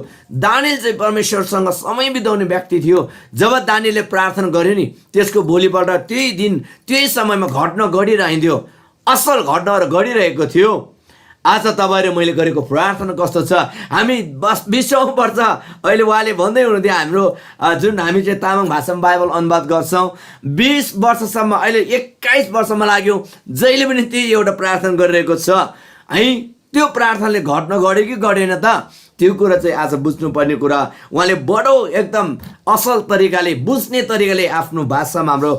दानिएल चाहिँ परमेश्वरसँग समय बिताउने व्यक्ति थियो जब दानिएलले प्रार्थना गर्यो नि त्यसको भोलिपल्ट त्यही दिन त्यही समयमा घटना घटिरहन्थ्यो असल घटनाहरू घटिरहेको थियो आज तपाईँ र मैले गरेको प्रार्थना कस्तो छ हामी विश्वास पर्छ अहिले उहाँले भन्दै हुनुहुन्थ्यो हाम्रो जुन हामी चाहिँ तामाङ भाषामा बाइबल अनुवाद गर्छौँ 20 वर्षसम्म अहिले 21 वर्षमा लाग्यो जहिले पनि त्यही एउटा प्रार्थना गरिरहेको छ है त्यो प्रार्थनाले घट्न गड्यो कि गडेन त त्यो कुरा चाहिँ आज बुझ्नुपर्ने कुरा उहाँले बडो एकदम असल तरिकाले बुझ्ने तरिकाले आफ्नो भाषामा हाम्रो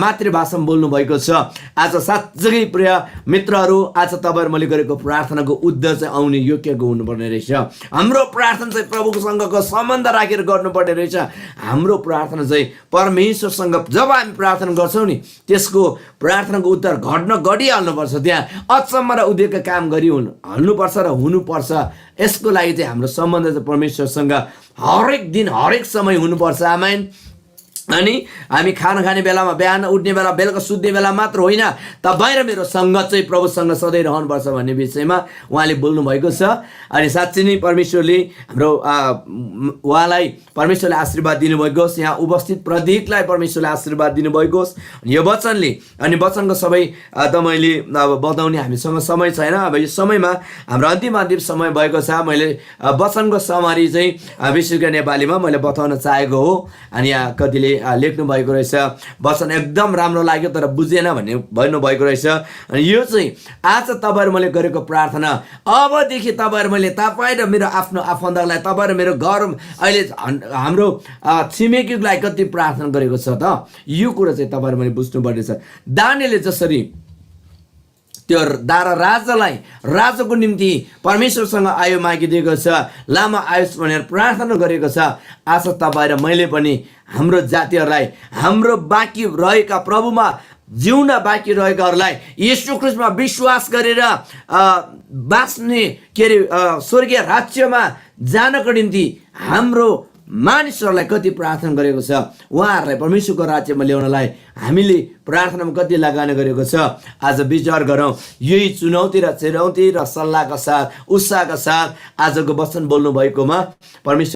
मातृभाषामा बोल्नु भएको छ आज साच्चै प्रिय मित्रहरू आज तपाईहरु मैले गरेको प्रार्थनाको उद्देश्य चाहिँ आउने योग्यको हुनुपर्ने रहेछ हाम्रो प्रार्थना चाहिँ प्रभुसँगको सम्बन्ध राखेर गर्नुपर्ने रहेछ हाम्रो प्रार्थना चाहिँ परमेश्वरसँग जब हामी प्रार्थना गर्छौं नि त्यसको प्रार्थनाको उत्तर घट्न गडिहाल्नुपर्छ त्यहाँ अचम्म र उद्योगको काम हाल्नुपर्छ र हुनुपर्छ यसको लागि चाहिँ हाम्रो सम्बन्ध चाहिँ परमेश्वरसँग हरेक दिन हरेक समय हुनुपर्छ आमेन अनि हामी खाना खाने बेलामा, बिहान उठ्ने बेला, बेलुका सुत्ने बेला मात्र होइन, तपाईँ र मेरो सङ्गत चाहिँ प्रभुसँग सधैँ रहनुपर्छ भन्ने विषयमा उहाँले बोल्नु भएको छ। अनि साँच्चै नै परमेश्वरले हाम्रो उहाँलाई परमेश्वरले आशीर्वाद दिनुभएको होस्। यहाँ उपस्थित प्रत्येकलाई परमेश्वरले आशीर्वाद दिनुभएको होस् यो वचनले। अनि वचनको सबै तपाईँले अब बताउने हामीसँग समय छैन। अब यो समयमा हाम्रो अन्तिम समय भएको छ। मैले वचनको समरी चाहिँ विशेष गरी नेपालीमा मैले बताउन चाहेको हो। अनि यहाँ कतिले लेख्नु भएको रहेछ, वचन एकदम राम्रो लाग्यो तर बुझेन भन्ने भन्नुभएको रहेछ। अनि यो चाहिँ आज तपाईँहरू मैले गरेको प्रार्थना, अबदेखि तपाईँहरू मैले तपाईँ र मेरो आफ्नो आफन्तलाई, तपाईँ र मेरो घर अहिले हाम्रो छिमेकीलाई कति प्रार्थना गरेको छ त, यो कुरा चाहिँ तपाईँहरू मैले बुझ्नुपर्ने छ। दानिएलले जसरी त्यो राजालाई राजाको निम्ति परमेश्वरसँग आयु मागिदिएको छ, लामो आयुष भनेर प्रार्थना गरेको छ, आज तपाईँ र मैले पनि हाम्रो जातिहरूलाई, हाम्रो बाँकी रहेका प्रभुमा जिउन बाँकी रहेकाहरूलाई येशू ख्रीष्टमा विश्वास गरेर बाँच्ने स्वर्गीय राज्यमा जानको निम्ति हाम्रो मानिसहरूलाई कति प्रार्थना गरेको छ, उहाँहरूलाई परमेश्वरको राज्यमा ल्याउनलाई हामीले प्रार्थनामा कति लगानी गरेको छ। आज विचार गरौँ। यही चुनौती र सल्लाहका साथ, उत्साहका साथ आजको वचन बोल्नु भएकोमा परमेश्वर